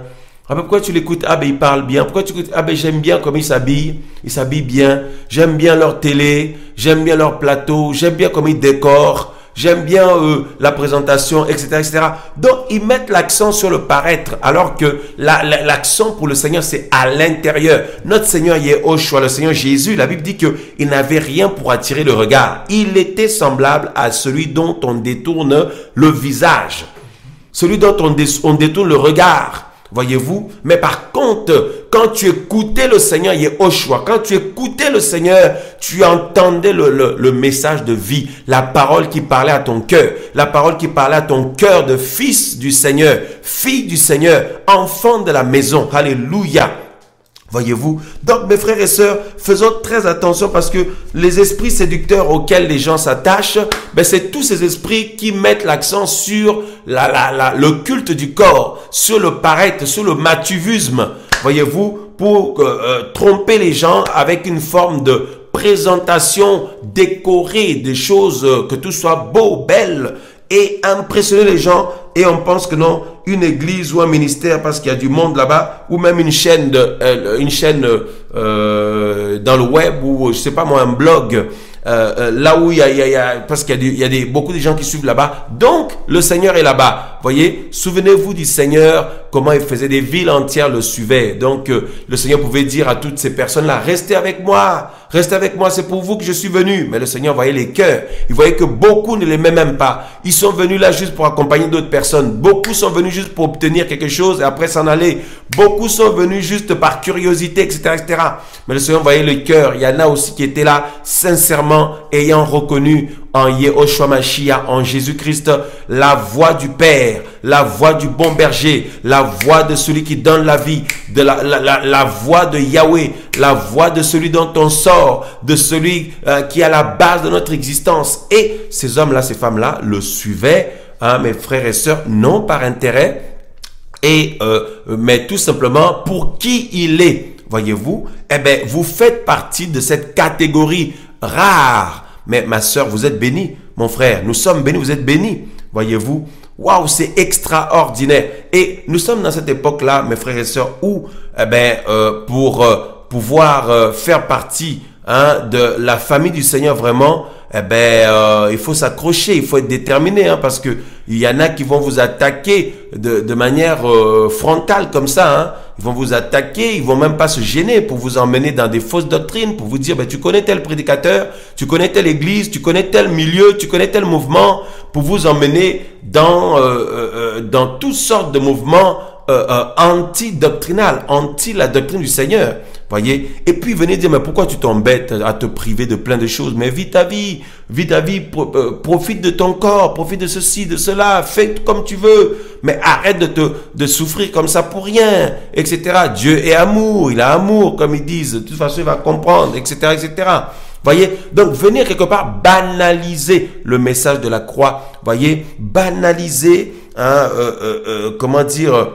Ah ben pourquoi tu l'écoutes? Ah ben il parle bien. Pourquoi tu écoutes? Ah ben j'aime bien comment il s'habille. Il s'habille bien. J'aime bien leur télé. J'aime bien leur plateau. J'aime bien comment ils décorent. J'aime bien la présentation, etc., etc. Donc, ils mettent l'accent sur le paraître, alors que l'accent pour le Seigneur, c'est à l'intérieur. Notre Seigneur Yehoshua, le Seigneur Jésus, la Bible dit qu'il n'avait rien pour attirer le regard. Il était semblable à celui dont on détourne le visage, celui dont on détourne le regard. Voyez-vous? Mais par contre, quand tu écoutais le Seigneur Yehoshua, quand tu écoutais le Seigneur, tu entendais le message de vie, la parole qui parlait à ton cœur, la parole qui parlait à ton cœur de fils du Seigneur, fille du Seigneur, enfant de la maison. Alléluia. Voyez-vous? Donc, mes frères et sœurs, faisons très attention parce que les esprits séducteurs auxquels les gens s'attachent, c'est tous ces esprits qui mettent l'accent sur le culte du corps, sur le paraître, sur le matuvisme. Voyez-vous? Pour tromper les gens avec une forme de présentation décorée, des choses, que tout soit beau, belle, et impressionner les gens. Et on pense que non, une église ou un ministère, parce qu'il y a du monde là-bas, ou même une chaîne dans le web, ou je sais pas moi, un blog, là où parce qu'il y a beaucoup de gens qui suivent là-bas. Donc, le Seigneur est là-bas. Voyez, souvenez-vous du Seigneur, comment il faisait des villes entières le suivaient. Donc, le Seigneur pouvait dire à toutes ces personnes-là, restez avec moi, c'est pour vous que je suis venu. Mais le Seigneur voyait les cœurs. Il voyait que beaucoup ne l'aimaient même pas. Ils sont venus là juste pour accompagner d'autres personnes. Beaucoup sont venus juste pour obtenir quelque chose et après s'en aller. Beaucoup sont venus juste par curiosité, etc., etc. Mais le Seigneur voyait le cœur. Il y en a aussi qui étaient là sincèrement, ayant reconnu en Yehoshua Mashiach, en Jésus-Christ, la voix du Père, la voix du bon berger, la voix de celui qui donne la vie, de la voix de Yahweh, la voix de celui dont on sort, de celui qui est à la base de notre existence. Et ces hommes-là, ces femmes-là, le suivaient, hein, mes frères et sœurs, non par intérêt, mais tout simplement pour qui il est. Voyez-vous, eh bien, vous faites partie de cette catégorie rare. Mais ma sœur, vous êtes bénie. Mon frère, nous sommes bénis, vous êtes bénis. Voyez-vous, waouh, c'est extraordinaire. Et nous sommes dans cette époque-là, mes frères et sœurs, où, pour pouvoir faire partie, hein, de la famille du Seigneur vraiment, il faut s'accrocher, il faut être déterminé, hein, parce que il y en a qui vont vous attaquer de manière frontale comme ça, hein. Ils vont vous attaquer, ils vont même pas se gêner pour vous emmener dans des fausses doctrines, pour vous dire, tu connais tel prédicateur, tu connais telle église, tu connais tel milieu, tu connais tel mouvement, pour vous emmener dans toutes sortes de mouvements anti-doctrinal, anti la doctrine du Seigneur. Voyez, et puis venez dire, mais pourquoi tu t'embêtes à te priver de plein de choses? Mais vis ta vie, profite de ton corps, profite de ceci, de cela, fais comme tu veux, mais arrête de souffrir comme ça pour rien, etc. Dieu est amour, il a amour, comme ils disent, de toute façon il va comprendre, etc., etc. Voyez, donc venir quelque part banaliser le message de la croix, voyez, banaliser, hein, comment dire,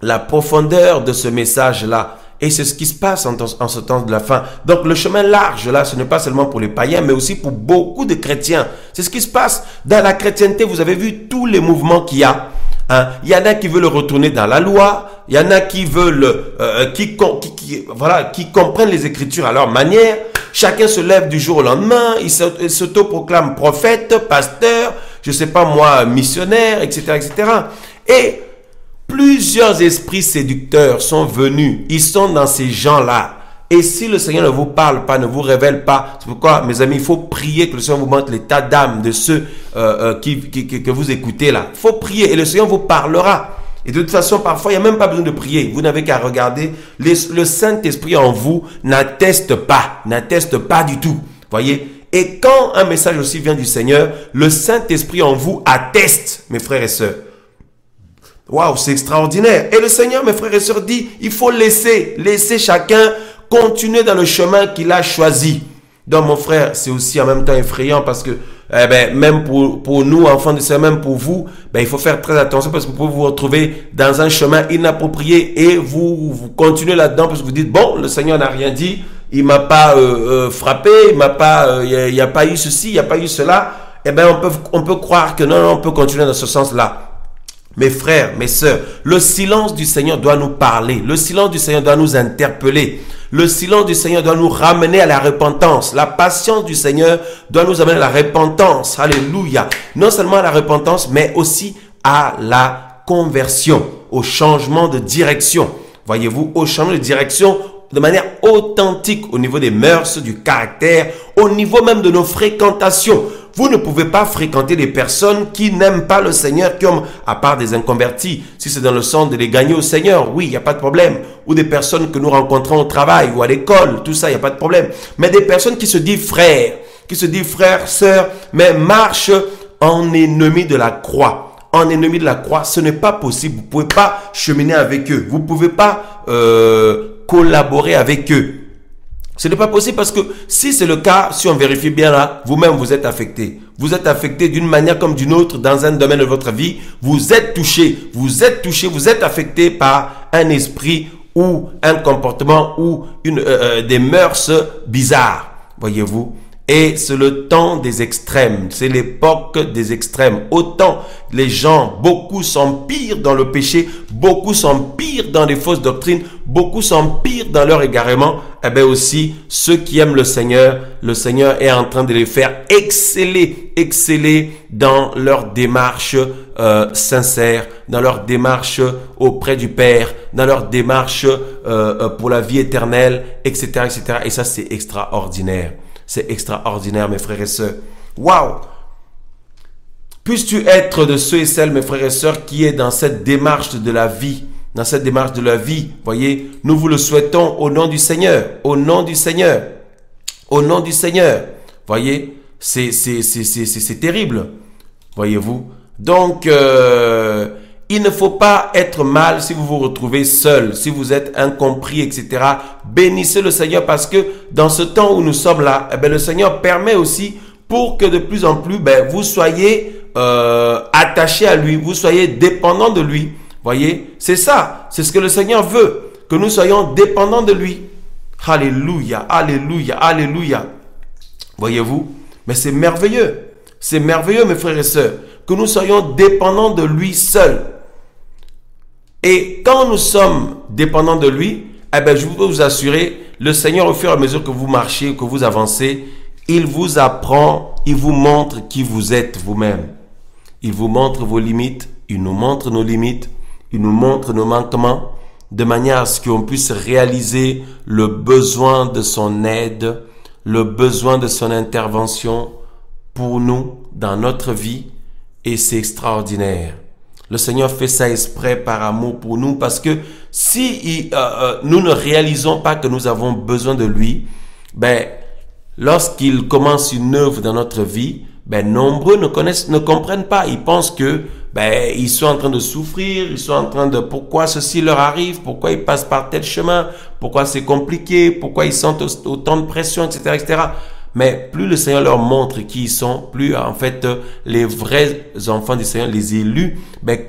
la profondeur de ce message-là. Et c'est ce qui se passe en ce temps de la fin. Donc le chemin large, là, ce n'est pas seulement pour les païens, mais aussi pour beaucoup de chrétiens. C'est ce qui se passe dans la chrétienté. Vous avez vu tous les mouvements qu'il y a. Hein? Il y en a qui veulent retourner dans la loi. Il y en a qui veulent, qui comprennent les Écritures à leur manière. Chacun se lève du jour au lendemain. Il s'autoproclame prophète, pasteur, je sais pas moi, missionnaire, etc., etc. Et plusieurs esprits séducteurs sont venus. Ils sont dans ces gens-là. Et si le Seigneur ne vous parle pas, ne vous révèle pas, c'est pourquoi, mes amis, il faut prier que le Seigneur vous montre l'état d'âme de ceux que vous écoutez là. Il faut prier et le Seigneur vous parlera. Et de toute façon, parfois, il n'y a même pas besoin de prier. Vous n'avez qu'à regarder. Le Saint-Esprit en vous n'atteste pas du tout. Voyez? Et quand un message aussi vient du Seigneur, le Saint-Esprit en vous atteste, mes frères et sœurs. Waouh, c'est extraordinaire. Et le Seigneur, mes frères et sœurs, dit, il faut laisser chacun continuer dans le chemin qu'il a choisi. Donc, mon frère, c'est aussi en même temps effrayant parce que, même pour nous, enfants de Seigneur, même pour vous, il faut faire très attention parce que vous pouvez vous retrouver dans un chemin inapproprié et vous continuez là-dedans parce que vous dites, bon, le Seigneur n'a rien dit, il m'a pas frappé, il m'a pas, il n'y a pas eu ceci, il n'y a pas eu cela. On peut croire que non, on peut continuer dans ce sens-là. Mes frères, mes sœurs, le silence du Seigneur doit nous parler. Le silence du Seigneur doit nous interpeller. Le silence du Seigneur doit nous ramener à la repentance. La patience du Seigneur doit nous amener à la repentance. Alléluia. Non seulement à la repentance, mais aussi à la conversion, au changement de direction. Voyez-vous, au changement de direction de manière authentique au niveau des mœurs, du caractère, au niveau même de nos fréquentations. Vous ne pouvez pas fréquenter des personnes qui n'aiment pas le Seigneur, comme, à part des inconvertis. Si c'est dans le sens de les gagner au Seigneur, oui, il n'y a pas de problème. Ou des personnes que nous rencontrons au travail ou à l'école, tout ça, il n'y a pas de problème. Mais des personnes qui se disent frères, sœurs, mais marchent en ennemi de la croix. En ennemi de la croix, ce n'est pas possible. Vous ne pouvez pas cheminer avec eux. Vous ne pouvez pas collaborer avec eux. Ce n'est pas possible parce que si c'est le cas, si on vérifie bien là, vous-même vous êtes affecté. Vous êtes affecté d'une manière comme d'une autre dans un domaine de votre vie. Vous êtes touché, vous êtes affecté par un esprit ou un comportement ou des mœurs bizarres. Voyez-vous? Et c'est le temps des extrêmes, c'est l'époque des extrêmes. Autant les gens, beaucoup s'empirent dans le péché, beaucoup s'empirent dans les fausses doctrines, beaucoup s'empirent dans leur égarement, eh bien aussi ceux qui aiment le Seigneur est en train de les faire exceller dans leur démarche sincère, dans leur démarche auprès du Père, dans leur démarche pour la vie éternelle, etc., etc. Et ça, c'est extraordinaire. C'est extraordinaire, mes frères et sœurs. Waouh! Puisses-tu être de ceux et celles, mes frères et sœurs, qui est dans cette démarche de la vie. Dans cette démarche de la vie, voyez, nous vous le souhaitons au nom du Seigneur. Au nom du Seigneur. Au nom du Seigneur. Voyez, c'est terrible. Voyez-vous. Donc, il ne faut pas être mal si vous vous retrouvez seul, si vous êtes incompris, etc. Bénissez le Seigneur parce que dans ce temps où nous sommes là, eh bien, le Seigneur permet aussi pour que de plus en plus, vous soyez attachés à lui, vous soyez dépendants de lui. Voyez, c'est ça, c'est ce que le Seigneur veut, que nous soyons dépendants de lui. Alléluia, alléluia, alléluia. Voyez-vous, mais c'est merveilleux, mes frères et sœurs, que nous soyons dépendants de lui seul. Et quand nous sommes dépendants de lui, eh bien, je peux vous assurer, le Seigneur, au fur et à mesure que vous marchez, que vous avancez, il vous apprend, il vous montre qui vous êtes vous-même. Il vous montre vos limites, il nous montre nos limites, il nous montre nos manquements, de manière à ce qu'on puisse réaliser le besoin de son aide, le besoin de son intervention pour nous, dans notre vie, et c'est extraordinaire. Le Seigneur fait ça exprès par amour pour nous parce que si nous ne réalisons pas que nous avons besoin de lui, lorsqu'il commence une œuvre dans notre vie, nombreux ne comprennent pas. Ils pensent que ils sont en train de souffrir, ils sont en train de pourquoi ceci leur arrive, pourquoi ils passent par tel chemin, pourquoi c'est compliqué, pourquoi ils sentent autant de pression, etc., etc. Mais plus le Seigneur leur montre qui ils sont, plus en fait les vrais enfants du Seigneur, les élus,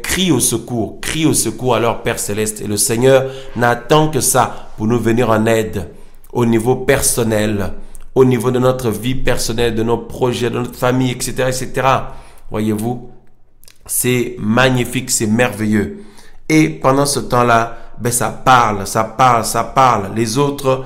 crient au secours à leur Père Céleste. Et le Seigneur n'attend que ça pour nous venir en aide au niveau personnel, au niveau de notre vie personnelle, de nos projets, de notre famille, etc., etc. Voyez-vous, c'est magnifique, c'est merveilleux. Et pendant ce temps-là, ça parle. Les autres,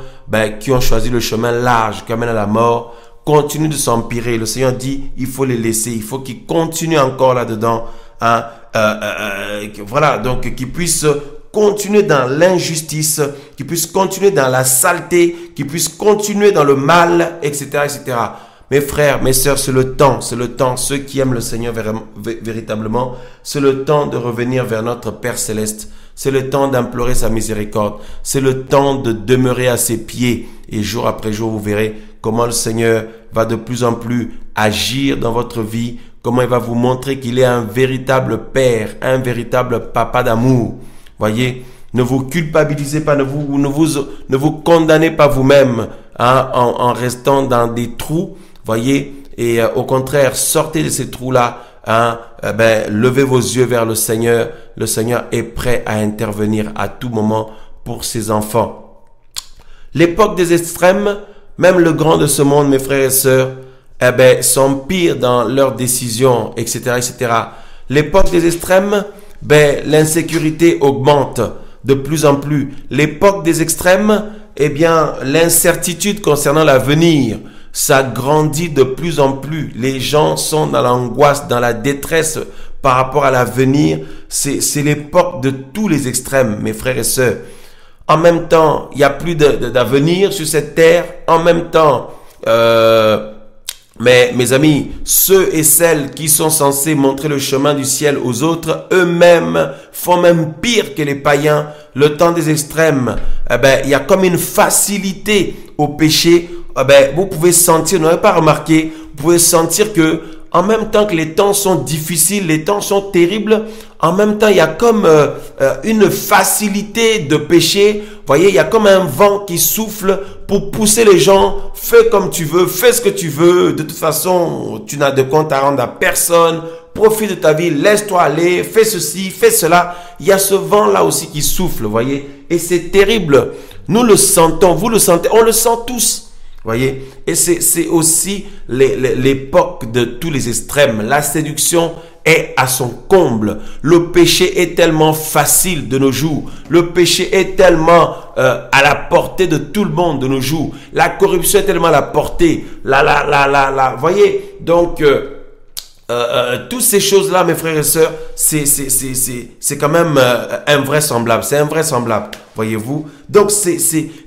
qui ont choisi le chemin large qui amène à la mort, continuent de s'empirer. Le Seigneur dit, il faut les laisser, il faut qu'ils continuent encore là-dedans. Voilà, donc qu'ils puissent continuer dans l'injustice, qu'ils puissent continuer dans la saleté, qu'ils puissent continuer dans le mal, etc., etc. Mes frères, mes sœurs, c'est le temps, ceux qui aiment le Seigneur véritablement, c'est le temps de revenir vers notre Père Céleste, c'est le temps d'implorer sa miséricorde, c'est le temps de demeurer à ses pieds, et jour après jour, vous verrez comment le Seigneur va de plus en plus agir dans votre vie, comment il va vous montrer qu'il est un véritable Père, un véritable Papa d'amour. Voyez, ne vous culpabilisez pas, ne vous condamnez pas vous-même en restant dans des trous. Voyez, et au contraire, sortez de ces trous-là, levez vos yeux vers le Seigneur. Le Seigneur est prêt à intervenir à tout moment pour ses enfants. L'époque des extrêmes, même le grand de ce monde, mes frères et sœurs, s'empire dans leurs décisions, etc., etc. L'époque des extrêmes, l'insécurité augmente de plus en plus. L'époque des extrêmes, l'incertitude concernant l'avenir, ça grandit de plus en plus. Les gens sont dans l'angoisse, dans la détresse par rapport à l'avenir. C'est l'époque de tous les extrêmes, mes frères et sœurs. En même temps, il n'y a plus d'avenir sur cette terre. En même temps, mais mes amis, ceux et celles qui sont censés montrer le chemin du ciel aux autres, eux-mêmes font même pire que les païens. Le temps des extrêmes, il y a comme une facilité au péché. Vous pouvez sentir, vous n'avez pas remarqué, vous pouvez sentir que en même temps que les temps sont difficiles, les temps sont terribles, en même temps il y a comme une facilité de péché. Voyez, il y a comme un vent qui souffle pour pousser les gens. Fais comme tu veux, fais ce que tu veux. De toute façon, tu n'as de compte à rendre à personne. Profite de ta vie, laisse-toi aller, fais ceci, fais cela. Il y a ce vent-là aussi qui souffle, voyez. Et c'est terrible. Nous le sentons, vous le sentez, on le sent tous. Voyez? Et c'est aussi l'époque de tous les extrêmes. La séduction est à son comble. Le péché est tellement facile de nos jours. Le péché est tellement à la portée de tout le monde de nos jours. La corruption est tellement à la portée. Voyez? Donc, toutes ces choses-là, mes frères et sœurs, c'est quand même invraisemblable. C'est invraisemblable, voyez-vous. Donc,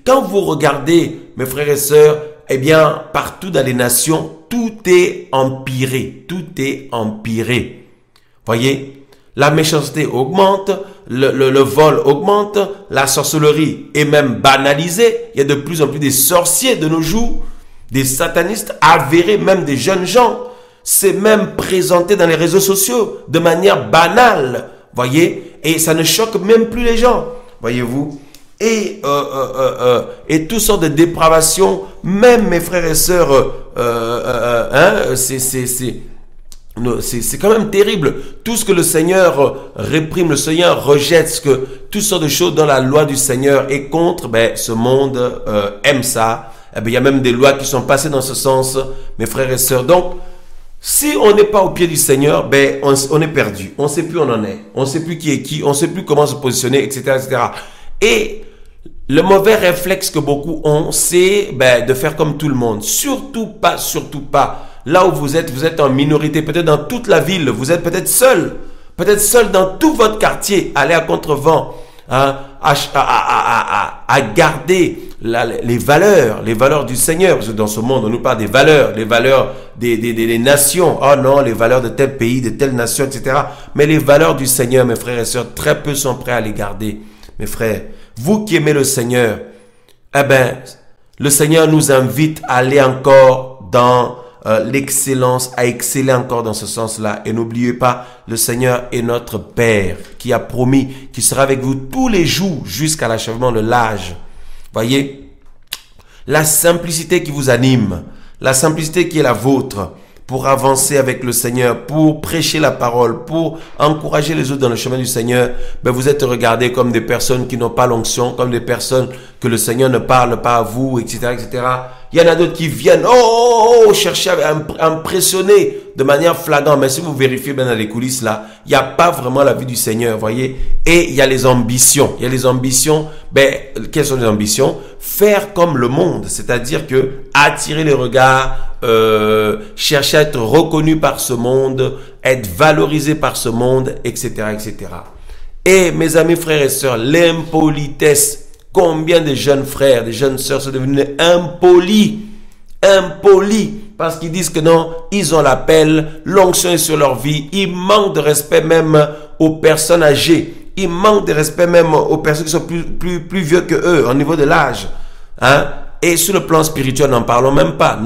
quand vous regardez, mes frères et sœurs, eh bien, partout dans les nations, tout est empiré. Tout est empiré. Voyez, la méchanceté augmente, le vol augmente, la sorcellerie est même banalisée. Il y a de plus en plus des sorciers de nos jours, des satanistes avérés, même des jeunes gens. C'est même présenté dans les réseaux sociaux de manière banale, voyez, et ça ne choque même plus les gens, voyez-vous. Et toutes sortes de dépravations, même mes frères et sœurs, c'est quand même terrible. Tout ce que le Seigneur réprime, le Seigneur rejette, toutes sortes de choses dans la loi du Seigneur est contre, ce monde aime ça. Il y a même des lois qui sont passées dans ce sens, mes frères et sœurs. Donc, si on n'est pas au pied du Seigneur, on est perdu. On ne sait plus où on en est. On ne sait plus qui est qui. On ne sait plus comment se positionner, etc., etc. Et le mauvais réflexe que beaucoup ont, c'est de faire comme tout le monde. Surtout pas, surtout pas. Là où vous êtes en minorité. Peut-être dans toute la ville, vous êtes peut-être seul. Peut-être seul dans tout votre quartier. Allez à contre-vent. Hein, à garder les valeurs du Seigneur. Parce que dans ce monde, on nous parle des valeurs des nations. Oh non, les valeurs de tel pays, de telle nation, etc. Mais les valeurs du Seigneur, mes frères et sœurs, très peu sont prêts à les garder. Mes frères, vous qui aimez le Seigneur, le Seigneur nous invite à aller encore dans l'excellence, à exceller encore dans ce sens-là. Et n'oubliez pas, le Seigneur est notre Père qui a promis qu'il sera avec vous tous les jours jusqu'à l'achèvement de l'âge. Voyez, la simplicité qui vous anime, la simplicité qui est la vôtre pour avancer avec le Seigneur, pour prêcher la parole, pour encourager les autres dans le chemin du Seigneur, vous êtes regardés comme des personnes qui n'ont pas l'onction, comme des personnes que le Seigneur ne parle pas à vous, etc., etc. Il y en a d'autres qui viennent chercher à impressionner de manière flagrante. Mais si vous vérifiez bien dans les coulisses là, il n'y a pas vraiment la vie du Seigneur, voyez. Et il y a les ambitions. Il y a les ambitions. Quelles sont les ambitions? Faire comme le monde, c'est-à-dire que attirer les regards, chercher à être reconnu par ce monde, être valorisé par ce monde, etc., etc. Et mes amis, frères et sœurs, l'impolitesse. Combien de jeunes frères, de jeunes sœurs sont devenus impolis, parce qu'ils disent que non, ils ont l'appel, l'onction est sur leur vie, ils manquent de respect même aux personnes âgées, ils manquent de respect même aux personnes qui sont plus vieux que eux, au niveau de l'âge. Hein? Et sur le plan spirituel, n'en parlons même pas,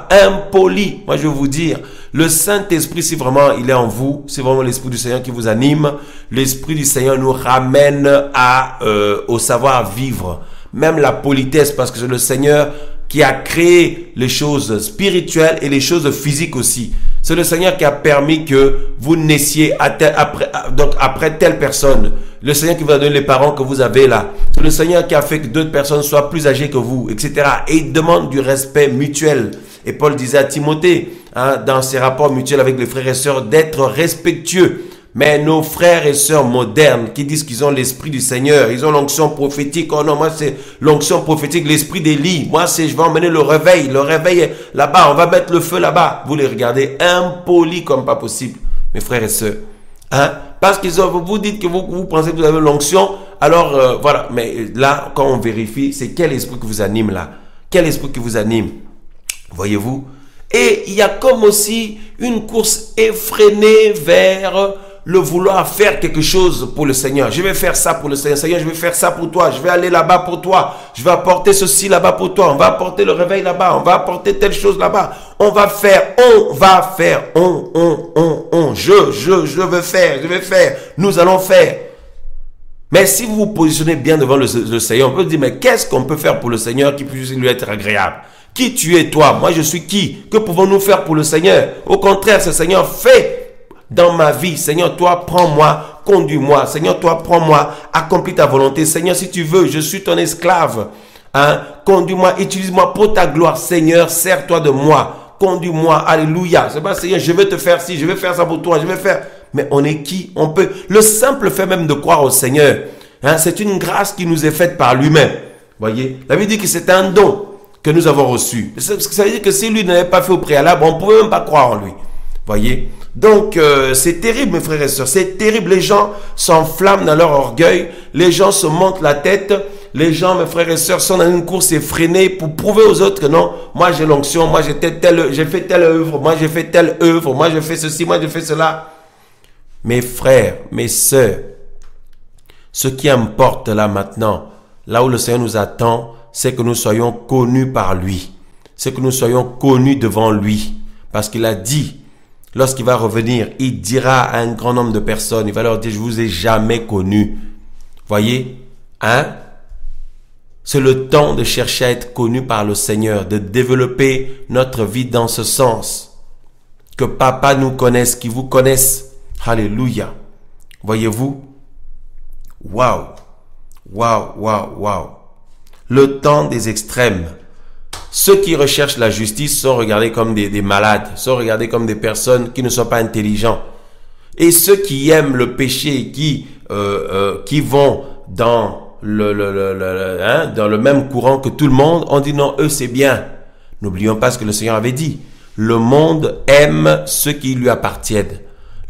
impoli. Moi, je vais vous dire, le Saint-Esprit, si vraiment il est en vous, c'est vraiment l'Esprit du Seigneur qui vous anime. L'Esprit du Seigneur nous ramène au savoir-vivre, même la politesse, parce que c'est le Seigneur qui a créé les choses spirituelles et les choses physiques aussi. C'est le Seigneur qui a permis que vous naissiez après telle personne. Le Seigneur qui vous a donné les parents que vous avez là. C'est le Seigneur qui a fait que d'autres personnes soient plus âgées que vous, etc. Et il demande du respect mutuel. Et Paul disait à Timothée, dans ses rapports mutuels avec les frères et sœurs, d'être respectueux. Mais nos frères et sœurs modernes qui disent qu'ils ont l'esprit du Seigneur, ils ont l'onction prophétique. Oh non, moi c'est l'onction prophétique, l'esprit d'Élie. Moi je vais emmener le réveil est là-bas, on va mettre le feu là-bas. Vous les regardez impolis comme pas possible, mes frères et sœurs. Parce qu'ils vous dites que vous pensez que vous avez l'onction, alors voilà. Mais là, quand on vérifie, c'est quel esprit qui vous anime là? Quel esprit qui vous anime? Voyez-vous? Et il y a comme aussi une course effrénée vers le vouloir faire quelque chose pour le Seigneur. Je vais faire ça pour le Seigneur. Seigneur, je vais faire ça pour toi. Je vais aller là-bas pour toi. Je vais apporter ceci là-bas pour toi. On va apporter le réveil là-bas. On va apporter telle chose là-bas. On va faire. Je vais faire. Nous allons faire. Mais si vous vous positionnez bien devant le Seigneur, on peut dire, mais qu'est-ce qu'on peut faire pour le Seigneur qui puisse lui être agréable? Qui tu es, toi? Moi, je suis qui? Que pouvons-nous faire pour le Seigneur? Au contraire, ce Seigneur fait dans ma vie. Seigneur, toi, prends-moi, conduis-moi. Seigneur, toi, prends-moi, accomplis ta volonté. Seigneur, si tu veux, je suis ton esclave. Hein? Conduis-moi, utilise-moi pour ta gloire, Seigneur, sers-toi de moi. Conduis-moi, alléluia. C'est pas, Seigneur, je vais te faire ci, je vais faire ça pour toi, je vais faire... Mais on est qui? On peut... Le simple fait même de croire au Seigneur, hein, c'est une grâce qui nous est faite par lui-même. Voyez? La Bible dit que c'est un don que nous avons reçu. Ça veut dire que si lui n'avait pas fait au préalable, on ne pouvait même pas croire en lui. Voyez? Donc, c'est terrible, mes frères et sœurs. C'est terrible. Les gens s'enflamment dans leur orgueil. Les gens se montent la tête. Les gens, mes frères et sœurs, sont dans une course effrénée pour prouver aux autres que non, moi j'ai l'onction, moi j'ai fait telle œuvre, moi j'ai fait telle œuvre, moi j'ai fait ceci, moi j'ai fait cela. Mes frères, mes sœurs, ce qui importe là maintenant, là où le Seigneur nous attend, c'est que nous soyons connus par lui. C'est que nous soyons connus devant lui. Parce qu'il a dit, lorsqu'il va revenir, il dira à un grand nombre de personnes, il va leur dire, je vous ai jamais connus. Voyez, hein? C'est le temps de chercher à être connu par le Seigneur, de développer notre vie dans ce sens. Que Papa nous connaisse, qu'il vous connaisse. Alléluia. Voyez-vous? Waouh. Waouh, waouh, waouh. Le temps des extrêmes. Ceux qui recherchent la justice sont regardés comme des malades, sont regardés comme des personnes qui ne sont pas intelligents. Et ceux qui aiment le péché, qui vont dans dans le même courant que tout le monde, on dit non, eux c'est bien. N'oublions pas ce que le Seigneur avait dit. Le monde aime ceux qui lui appartiennent.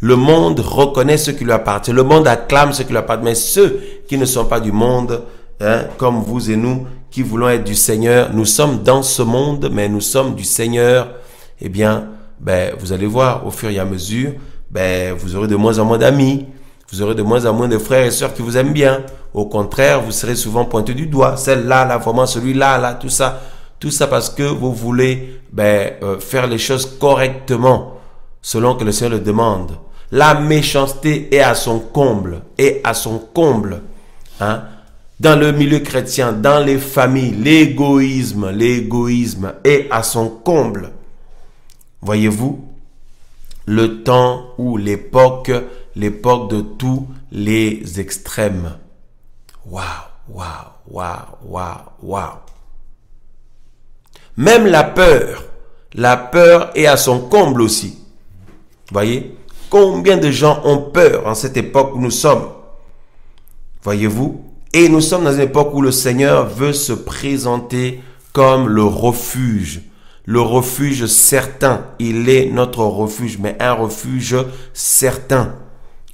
Le monde reconnaît ceux qui lui appartiennent. Le monde acclame ceux qui lui appartiennent. Mais ceux qui ne sont pas du monde, hein, comme vous et nous, qui voulons être du Seigneur, nous sommes dans ce monde, mais nous sommes du Seigneur. Eh bien, vous allez voir, au fur et à mesure, vous aurez de moins en moins d'amis. Vous aurez de moins en moins de frères et sœurs qui vous aiment bien. Au contraire, vous serez souvent pointé du doigt. Celle-là, là, vraiment, celui-là, là, tout ça. Tout ça parce que vous voulez faire les choses correctement, selon que le Seigneur le demande. La méchanceté est à son comble. Est à son comble. Hein? Dans le milieu chrétien, dans les familles, l'égoïsme est à son comble. Voyez-vous, le temps ou l'époque de tous les extrêmes. Waouh, waouh, waouh, waouh, waouh. Même la peur est à son comble aussi. Voyez, combien de gens ont peur en cette époque où nous sommes? Voyez-vous? Et nous sommes dans une époque où le Seigneur veut se présenter comme le refuge certain. Il est notre refuge, mais un refuge certain.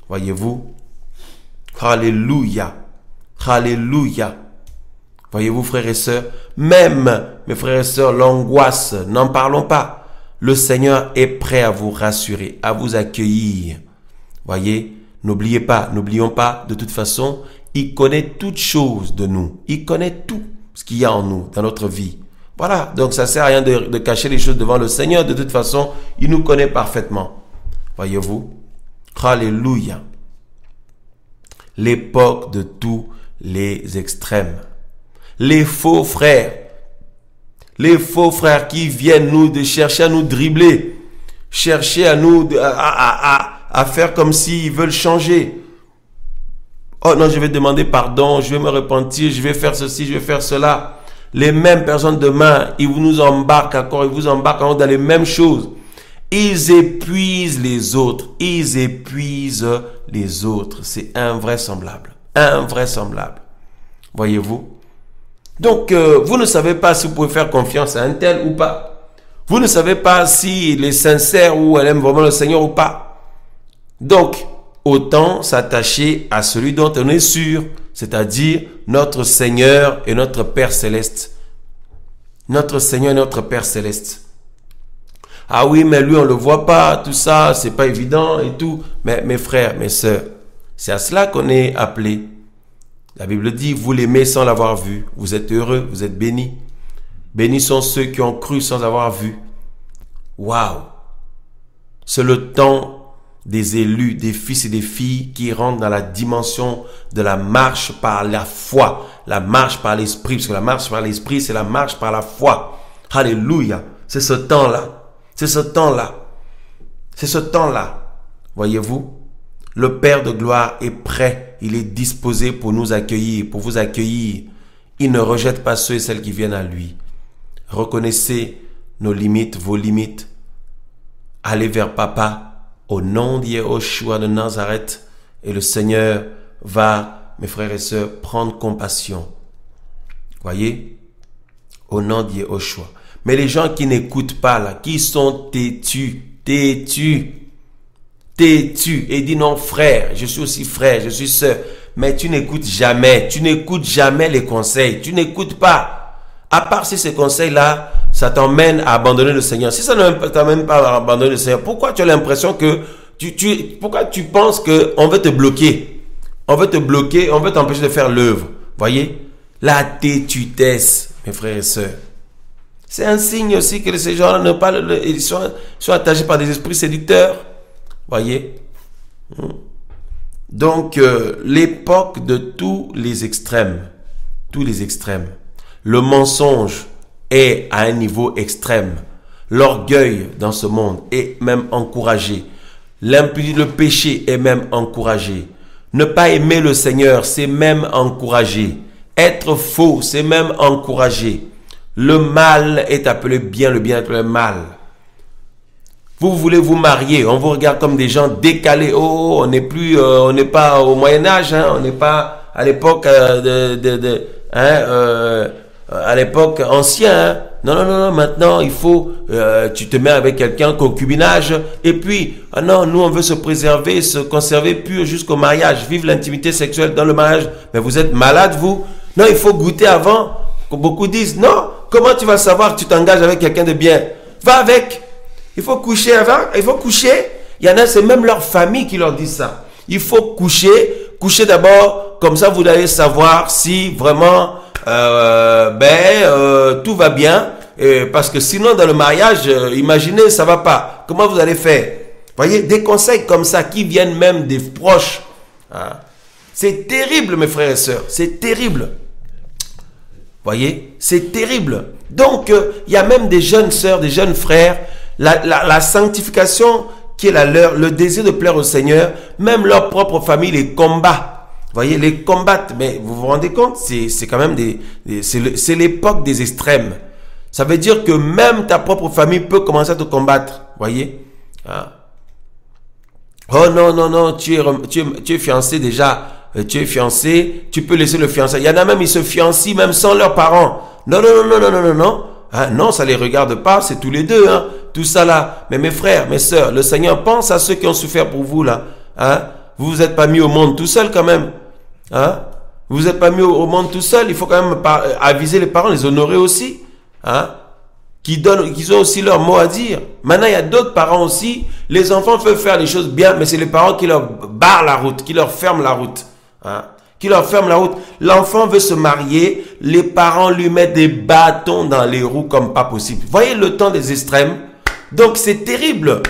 Voyez-vous? Alléluia. Alléluia. Voyez-vous, frères et sœurs, même, mes frères et sœurs, l'angoisse, n'en parlons pas. Le Seigneur est prêt à vous rassurer, à vous accueillir. Voyez, n'oublions pas, de toute façon, il connaît toutes choses de nous. Il connaît tout ce qu'il y a en nous, dans notre vie. Voilà, donc ça ne sert à rien de cacher les choses devant le Seigneur. De toute façon, il nous connaît parfaitement. Voyez-vous? Alléluia. L'époque de tous les extrêmes. Les faux frères qui viennent de chercher à nous dribbler, chercher à nous à faire comme s'ils veulent changer. Oh non, je vais demander pardon, je vais me repentir, je vais faire ceci, je vais faire cela. Les mêmes personnes demain, ils nous embarquent encore, dans les mêmes choses. Ils épuisent les autres. C'est invraisemblable. Voyez-vous? Donc, vous ne savez pas si vous pouvez faire confiance à un tel ou pas. Vous ne savez pas s'il est sincère ou elle aime vraiment le Seigneur ou pas. Donc, autant s'attacher à celui dont on est sûr, c'est-à-dire notre Seigneur et notre Père Céleste. Notre Seigneur et notre Père Céleste. Ah oui, mais lui, on ne le voit pas, tout ça, c'est pas évident et tout. Mais mes frères, mes sœurs, c'est à cela qu'on est appelé. La Bible dit, vous l'aimez sans l'avoir vu. Vous êtes heureux, vous êtes bénis. Bénis sont ceux qui ont cru sans avoir vu. Waouh! C'est le temps des élus, des fils et des filles qui rentrent dans la dimension de la marche par la foi. La marche par l'esprit, parce que la marche par l'esprit, c'est la marche par la foi. Alléluia! C'est ce temps-là. C'est ce temps-là. C'est ce temps-là. Voyez-vous? Le Père de gloire est prêt. Il est disposé pour nous accueillir, pour vous accueillir. Il ne rejette pas ceux et celles qui viennent à lui. Reconnaissez nos limites, vos limites. Allez vers Papa au nom de Yahushua de Nazareth et le Seigneur va, mes frères et sœurs, prendre compassion. Voyez? Au nom de Yahushua. Mais les gens qui n'écoutent pas là, qui sont têtus, et dit non frère, je suis aussi frère, je suis sœur, mais tu n'écoutes jamais les conseils, tu n'écoutes pas, à part si ces conseils-là, ça t'emmène à abandonner le Seigneur. Si ça ne t'emmène pas à abandonner le Seigneur, pourquoi tu as l'impression que, pourquoi tu penses qu'on veut te bloquer, on veut t'empêcher de faire l'œuvre, voyez, la tétutesse, mes frères et sœurs. C'est un signe aussi que ces gens-là ils sont attachés par des esprits séducteurs. Voyez? Donc, l'époque de tous les extrêmes. Le mensonge est à un niveau extrême. L'orgueil dans ce monde est même encouragé. Le péché est même encouragé. Ne pas aimer le Seigneur, c'est même encouragé. Être faux, c'est même encouragé. Le mal est appelé bien, le bien est appelé mal. Vous voulez vous marier, on vous regarde comme des gens décalés. Oh, on n'est pas au Moyen-Âge, hein, on n'est pas à l'époque à l'époque ancienne. Hein. Non, maintenant il faut, tu te mets avec quelqu'un, concubinage, et puis, non, nous on veut se préserver, se conserver pur jusqu'au mariage, vivre l'intimité sexuelle dans le mariage. Mais vous êtes malade, vous? Non, il faut goûter avant. Beaucoup disent, non, comment tu vas savoir que tu t'engages avec quelqu'un de bien? Va avec. Il faut coucher avant. Il faut coucher. Il y en a, c'est même leur famille qui leur dit ça. Il faut coucher. Coucher d'abord. Comme ça, vous allez savoir si vraiment tout va bien. Parce que sinon, dans le mariage, imaginez, ça va pas. Comment vous allez faire? Voyez, des conseils comme ça qui viennent même des proches. Hein. C'est terrible, mes frères et sœurs. C'est terrible. Voyez, c'est terrible. Donc, il y a même des jeunes sœurs, des jeunes frères, la sanctification qui est la leur, le désir de plaire au Seigneur, même leur propre famille les combat. Voyez, les combattent. Mais vous vous rendez compte, c'est quand même c'est l'époque des extrêmes. Ça veut dire que même ta propre famille peut commencer à te combattre. Voyez. Ah. Oh non, tu es fiancé déjà. Tu es fiancé, tu peux laisser le fiancé. Il y en a même, ils se fiancent même sans leurs parents. Non. Hein, non, ça les regarde pas, c'est tous les deux. Hein, tout ça là. Mais mes frères, mes sœurs, le Seigneur pense à ceux qui ont souffert pour vous là. Hein, vous vous êtes pas mis au monde tout seul quand même. Hein, vous vous êtes pas mis au monde tout seul. Il faut quand même aviser les parents, les honorer aussi. Hein, qu'ils ont aussi leur mot à dire. Maintenant, il y a d'autres parents aussi. Les enfants peuvent faire les choses bien, mais c'est les parents qui leur barrent la route, qui leur ferment la route. Hein, qui leur ferme la route. L'enfant veut se marier, les parents lui mettent des bâtons dans les roues comme pas possible. Voyez le temps des extrêmes. Donc c'est terrible.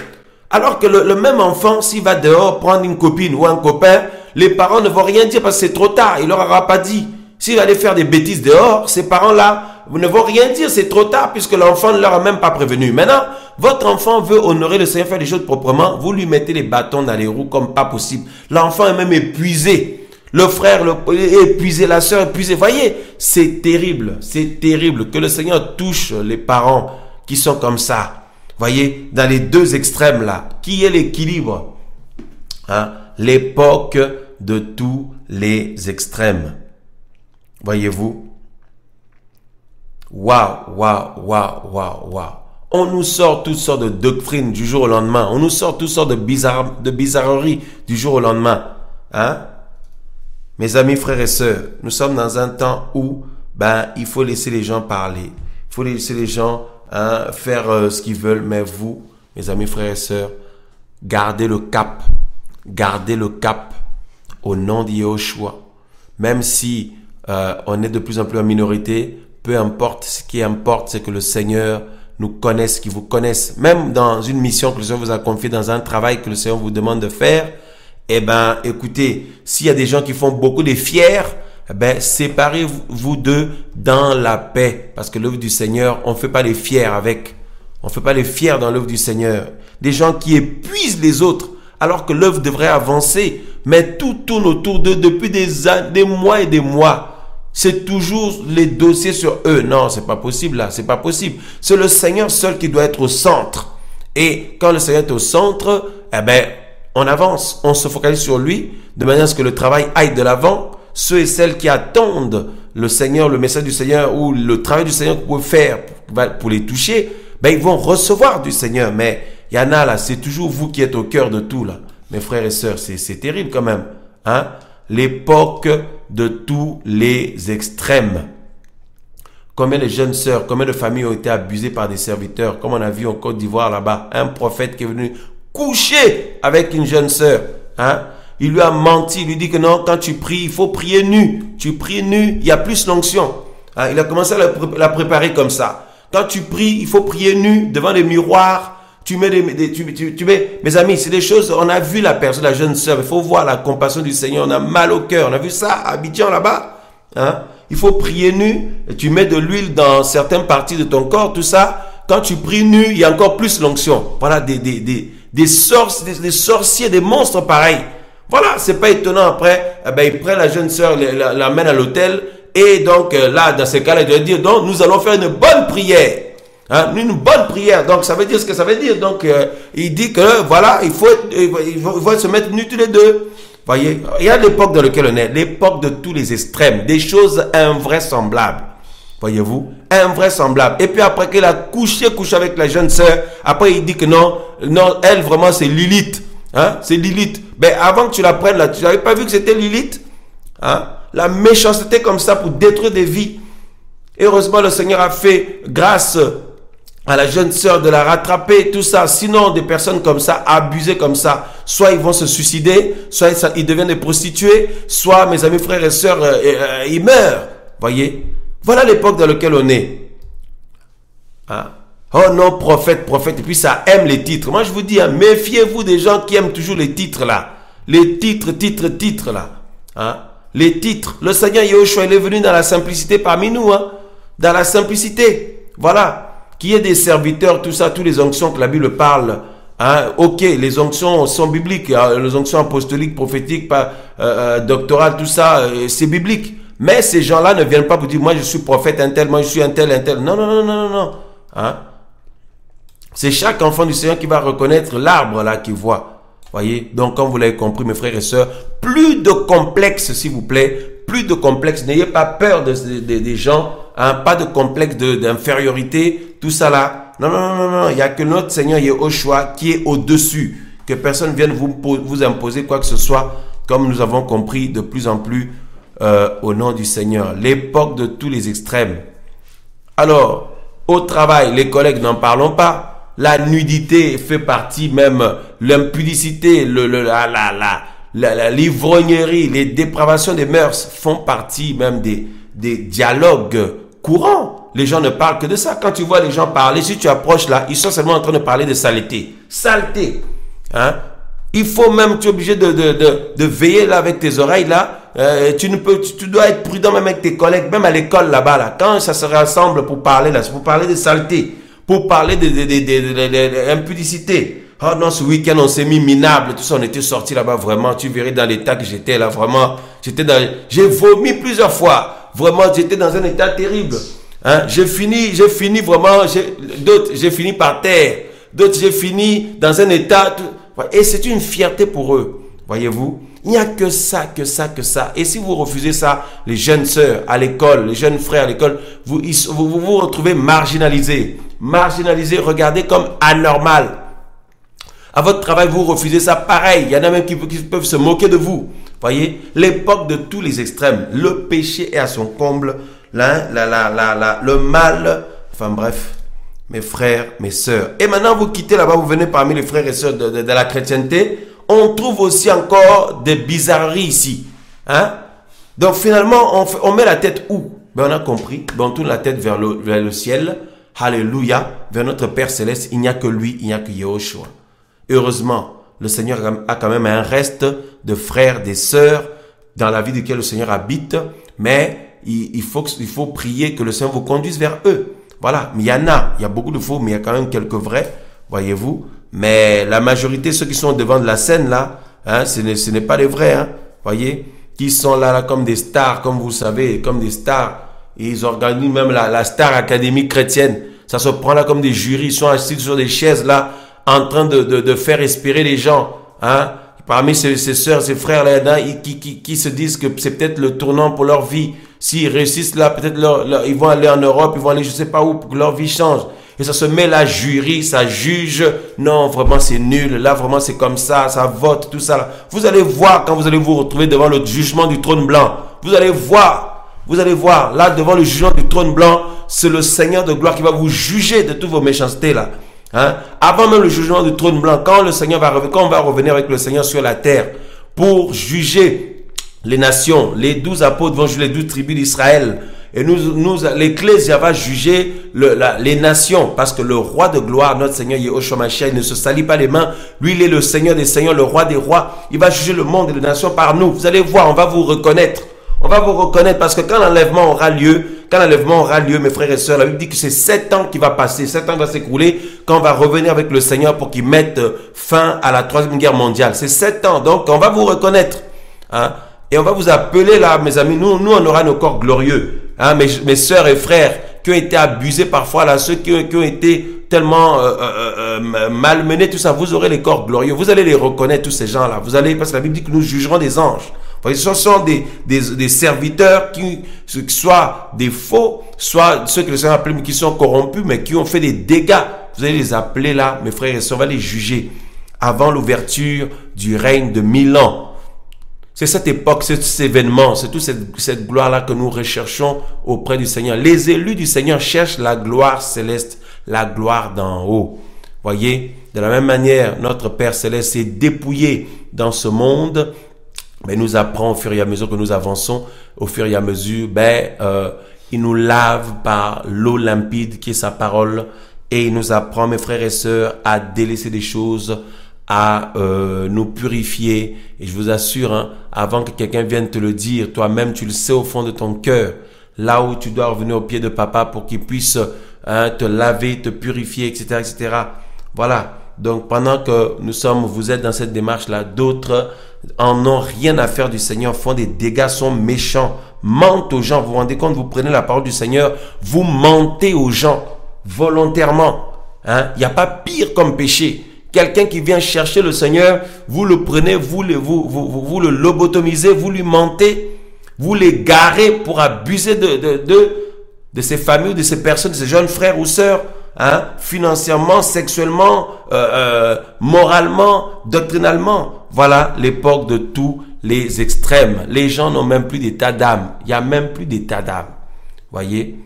Alors que le même enfant, s'il va dehors prendre une copine ou un copain, les parents ne vont rien dire parce que c'est trop tard. Il leur aura pas dit. S'il va aller faire des bêtises dehors, ces parents-là ne vont rien dire. C'est trop tard puisque l'enfant ne leur a même pas prévenu. Maintenant, votre enfant veut honorer le Seigneur, faire les choses proprement. Vous lui mettez les bâtons dans les roues comme pas possible. L'enfant est même épuisé. Le frère est épuisé, la sœur est épuisée. Voyez, c'est terrible que le Seigneur touche les parents qui sont comme ça. Voyez, dans les deux extrêmes là, qui est l'équilibre? Hein? L'époque de tous les extrêmes. Voyez-vous? Waouh. On nous sort toutes sortes de doctrines du jour au lendemain. On nous sort toutes sortes de bizarreries du jour au lendemain. Hein? Mes amis, frères et sœurs, nous sommes dans un temps où il faut laisser les gens parler. Il faut laisser les gens faire ce qu'ils veulent. Mais vous, mes amis, frères et sœurs, gardez le cap. Gardez le cap au nom de Yahushua. Même si on est de plus en plus en minorité, peu importe, ce qui importe, c'est que le Seigneur nous connaisse, qu'il vous connaisse. Même dans une mission que le Seigneur vous a confiée, dans un travail que le Seigneur vous demande de faire, écoutez, s'il y a des gens qui font beaucoup de fiers, séparez-vous d'eux dans la paix. Parce que l'œuvre du Seigneur, on ne fait pas les fiers avec. On ne fait pas les fiers dans l'œuvre du Seigneur. Des gens qui épuisent les autres, alors que l'œuvre devrait avancer. Mais tout tourne autour d'eux depuis des mois et des mois. C'est toujours les dossiers sur eux. Non, c'est pas possible là, c'est pas possible. C'est le Seigneur seul qui doit être au centre. Et quand le Seigneur est au centre, eh ben, on avance, on se focalise sur lui, de manière à ce que le travail aille de l'avant. Ceux et celles qui attendent le Seigneur, le message du Seigneur ou le travail du Seigneur que vous pouvez faire pour les toucher, ben, ils vont recevoir du Seigneur. Mais il y en a là, c'est toujours vous qui êtes au cœur de tout là. Mes frères et sœurs, c'est terrible quand même. Hein? L'époque de tous les extrêmes. Combien de jeunes sœurs, combien de familles ont été abusées par des serviteurs, comme on a vu en Côte d'Ivoire là-bas, un prophète qui est venu coucher avec une jeune sœur. Hein? Il lui a menti, il lui dit que non, quand tu pries, il faut prier nu. Tu pries nu, il y a plus l'onction. Hein? Il a commencé à la préparer comme ça. Quand tu pries, il faut prier nu devant les miroirs. Tu mets mes amis, c'est des choses, on a vu la personne, la jeune sœur, il faut voir la compassion du Seigneur, on a mal au cœur, on a vu ça à Abidjan là-bas. Hein? Il faut prier nu, et tu mets de l'huile dans certaines parties de ton corps, tout ça. Quand tu pries nu, il y a encore plus l'onction. Voilà, des sorciers, des monstres pareils. Voilà, c'est pas étonnant après, eh ben, il prend la jeune sœur, l'amène à l'hôtel, et donc là, dans ces cas-là, il doit dire, donc nous allons faire une bonne prière. Hein, une bonne prière, donc ça veut dire ce que ça veut dire. Donc il dit que voilà, il faut se mettre nus tous les deux. Voyez, il y a l'époque dans laquelle on est, l'époque de tous les extrêmes, des choses invraisemblables. Voyez-vous, invraisemblable. Et puis après qu'elle a couché avec la jeune sœur, après il dit que non, elle vraiment c'est Lilith. Hein, c'est Lilith. Ben avant que tu la prennes là, tu n'avais pas vu que c'était Lilith? Hein? La méchanceté comme ça pour détruire des vies. Et heureusement le Seigneur a fait grâce à la jeune sœur de la rattraper, tout ça. Sinon, des personnes comme ça, abusées comme ça, soit ils vont se suicider, soit ils deviennent des prostituées, soit, mes amis, frères et sœurs, ils meurent. Voyez? Voilà l'époque dans laquelle on est. Hein? Oh non, prophète, prophète. Et puis ça aime les titres. Moi, je vous dis, hein, méfiez-vous des gens qui aiment toujours les titres là. Les titres là. Hein? Les titres. Le Seigneur Yahushua, il est venu dans la simplicité parmi nous. Hein? Dans la simplicité. Voilà. Qu'il y ait des serviteurs, tout ça, toutes les onctions que la Bible parle. Hein, ok, les onctions sont bibliques, hein, les onctions apostoliques, prophétiques, doctorales, tout ça, c'est biblique. Mais ces gens-là ne viennent pas pour dire, moi je suis prophète un tel, moi je suis un tel. Non, non, non, non, non, non. Hein? C'est chaque enfant du Seigneur qui va reconnaître l'arbre là qu'il voit. Voyez, donc comme vous l'avez compris, mes frères et sœurs, plus de complexe, s'il vous plaît, plus de complexe. N'ayez pas peur des gens. Hein, pas de complexe d'infériorité, tout ça là. Non, non, non, non, non. Il n'y a que notre Seigneur Yahushua qui est au-dessus. Que personne vienne vous imposer quoi que ce soit, comme nous avons compris de plus en plus au nom du Seigneur. L'époque de tous les extrêmes. Alors, au travail, les collègues, n'en parlons pas. La nudité fait partie même, l'impudicité, l'ivrognerie, les dépravations des mœurs font partie même des dialogues courants. Les gens ne parlent que de ça. Quand tu vois les gens parler, si tu approches là, ils sont seulement en train de parler de saleté. Saleté. Hein? Il faut même, tu es obligé de veiller là avec tes oreilles là. Tu dois être prudent même avec tes collègues, même à l'école là-bas là. Quand ça se rassemble pour parler là, c'est pour parler de saleté, pour parler d'impudicité. Oh non, ce week-end on s'est mis minable, tout ça, on était sortis là-bas vraiment. Tu verrais dans l'état que j'étais là vraiment. J'ai vomi plusieurs fois. Vraiment, j'étais dans un état terrible. Hein? J'ai fini vraiment, d'autres, j'ai fini par terre. D'autres, j'ai fini dans un état. Et c'est une fierté pour eux. Voyez-vous? Il n'y a que ça, que ça, que ça. Et si vous refusez ça, les jeunes sœurs à l'école, les jeunes frères à l'école, vous vous retrouvez marginalisés. Marginalisés, regardez comme anormal. À votre travail, vous refusez ça, pareil. Il y en a même qui peuvent se moquer de vous. Voyez, l'époque de tous les extrêmes. Le péché est à son comble. Le mal. Enfin bref, mes frères, mes sœurs. Et maintenant, vous quittez là-bas, vous venez parmi les frères et sœurs de la chrétienté. On trouve aussi encore des bizarreries ici. Hein? Donc finalement, on met la tête où? Ben, on a compris. Ben, on tourne la tête vers le ciel. Alléluia. Vers notre Père Céleste. Il n'y a que lui, il n'y a que Yahushua. Heureusement, le Seigneur a quand même un reste de frères, des sœurs dans la vie duquel le Seigneur habite, mais il faut prier que le Seigneur vous conduise vers eux. Voilà, mais il y a beaucoup de faux, mais il y a quand même quelques vrais, voyez-vous. Mais la majorité, ceux qui sont devant de la scène là, hein, ce n'est pas les vrais, hein, voyez. qui sont là comme des stars, comme vous savez, comme des stars. Et ils organisent même la Star Académie chrétienne. Ça se prend là comme des jurys. Ils sont assis sur des chaises là, en train de faire respirer les gens. Hein? Parmi ces sœurs, ces frères là, qui se disent que c'est peut-être le tournant pour leur vie. S'ils réussissent là, peut-être ils vont aller en Europe, ils vont aller je sais pas où pour que leur vie change. Et ça se met là, jury, ça juge. Non, vraiment c'est nul. Là, vraiment c'est comme ça vote, tout ça. Là. Vous allez voir quand vous allez vous retrouver devant le jugement du trône blanc. Vous allez voir, là devant le jugement du trône blanc, c'est le Seigneur de gloire qui va vous juger de toutes vos méchancetés là. Hein? Avant même le jugement du trône blanc, quand on va revenir avec le Seigneur sur la terre pour juger les nations, les 12 apôtres vont juger les 12 tribus d'Israël. Et l'Ecclésia va juger les nations, parce que le roi de gloire, notre Seigneur Yehoshua Mashiach, il ne se salit pas les mains. Lui, il est le Seigneur des seigneurs, le roi des rois. Il va juger le monde et les nations par nous. Vous allez voir, on va vous reconnaître. On va vous reconnaître parce que quand l'enlèvement aura lieu, mes frères et sœurs, la Bible dit que c'est 7 ans qui va passer, 7 ans va s'écouler quand on va revenir avec le Seigneur pour qu'il mette fin à la 3e guerre mondiale. C'est 7 ans, donc on va vous reconnaître. Hein? Et on va vous appeler là, mes amis, nous on aura nos corps glorieux. Hein, mes sœurs et frères qui ont été abusés parfois, là, ceux qui ont été tellement malmenés, tout ça, vous aurez les corps glorieux. Vous allez les reconnaître, tous ces gens-là. Vous allez, parce que la Bible dit que nous jugerons des anges. Ce sont des serviteurs qui soit des faux, soit ceux que le Seigneur appelle qui sont corrompus, mais qui ont fait des dégâts. Vous allez les appeler là, mes frères et sœurs, on va les juger avant l'ouverture du règne de 1000 ans. C'est cette époque, c'est cet événement, c'est toute cette gloire-là que nous recherchons auprès du Seigneur. Les élus du Seigneur cherchent la gloire céleste, la gloire d'en haut. Voyez, de la même manière, notre Père céleste s'est dépouillé dans ce monde, mais nous apprend au fur et à mesure que nous avançons, au fur et à mesure, il nous lave par l'eau limpide qui est sa parole, et il nous apprend, mes frères et sœurs, à délaisser des choses, à nous purifier. Et je vous assure, hein, avant que quelqu'un vienne te le dire, toi-même tu le sais au fond de ton cœur, là où tu dois revenir au pied de papa pour qu'il puisse te laver, te purifier, etc., etc. Voilà. Donc pendant que vous êtes dans cette démarche-là, d'autres en ont rien à faire du Seigneur, font des dégâts, sont méchants, mentent aux gens. Vous vous rendez compte, vous prenez la parole du Seigneur, vous mentez aux gens volontairement. Hein? Il n'y a pas pire comme péché. Quelqu'un qui vient chercher le Seigneur, vous le prenez, vous le lobotomisez, vous lui mentez, vous l'égarez pour abuser de ses familles, de ses personnes, de ses jeunes frères ou sœurs, hein, financièrement, sexuellement, moralement, doctrinalement. Voilà l'époque de tous les extrêmes. Les gens n'ont même plus d'état d'âme. Il n'y a même plus d'état d'âme. Voyez?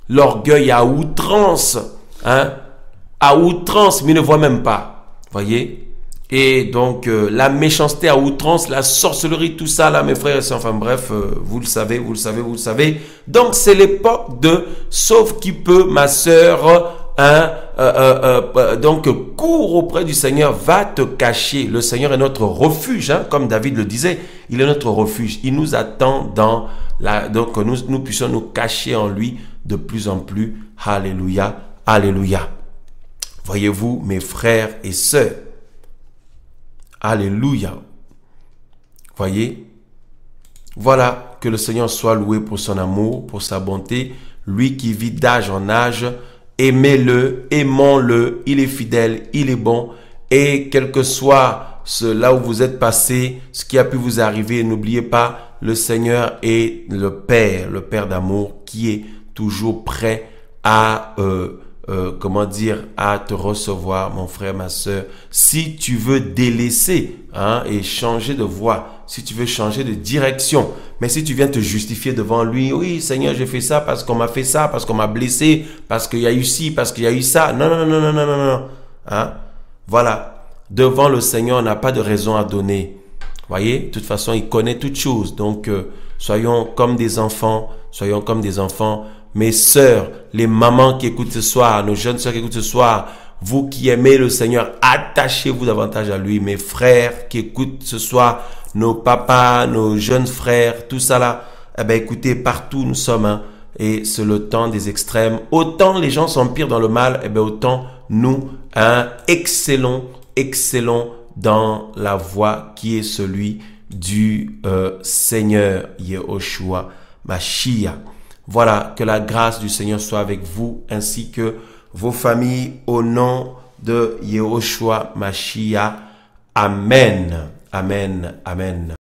L'orgueil à outrance, hein? À outrance, mais ne voit même pas. Voyez? Et donc, la méchanceté à outrance, la sorcellerie, tout ça, là, mes frères et sœurs, enfin bref, vous le savez. Donc, c'est l'époque de sauf qui peut, ma sœur, hein, donc, cours auprès du Seigneur, va te cacher. Le Seigneur est notre refuge, hein, comme David le disait, il est notre refuge. Il nous attend donc, que nous puissions nous cacher en lui de plus en plus. Alléluia, alléluia. Voyez-vous, mes frères et sœurs, alléluia. Voyez, voilà, que le Seigneur soit loué pour son amour, pour sa bonté, lui qui vit d'âge en âge. Aimez-le, aimons-le, il est fidèle, il est bon, et quel que soit là où vous êtes passé, ce qui a pu vous arriver, n'oubliez pas, le Seigneur est le Père d'amour qui est toujours prêt à à te recevoir, mon frère, ma sœur. Si tu veux délaisser, hein, et changer de voie, si tu veux changer de direction, mais si tu viens te justifier devant lui, oui, Seigneur, j'ai fait ça parce qu'on m'a fait ça, parce qu'on m'a blessé, parce qu'il y a eu ci, parce qu'il y a eu ça. Non. Hein? Voilà. Devant le Seigneur, on n'a pas de raison à donner. Voyez, de toute façon, il connaît toutes choses. Donc, soyons comme des enfants. Mes sœurs, les mamans qui écoutent ce soir, nos jeunes sœurs qui écoutent ce soir, vous qui aimez le Seigneur, attachez-vous davantage à lui. Mes frères qui écoutent ce soir, nos papas, nos jeunes frères, tout ça là, écoutez, partout nous sommes, hein, et c'est le temps des extrêmes. Autant les gens s'empirent dans le mal, autant nous, hein, excellons dans la voie qui est celui du Seigneur Yehoshua Mashiach. Voilà, que la grâce du Seigneur soit avec vous ainsi que vos familles au nom de Yehoshua Mashiach. Amen. Amen. Amen.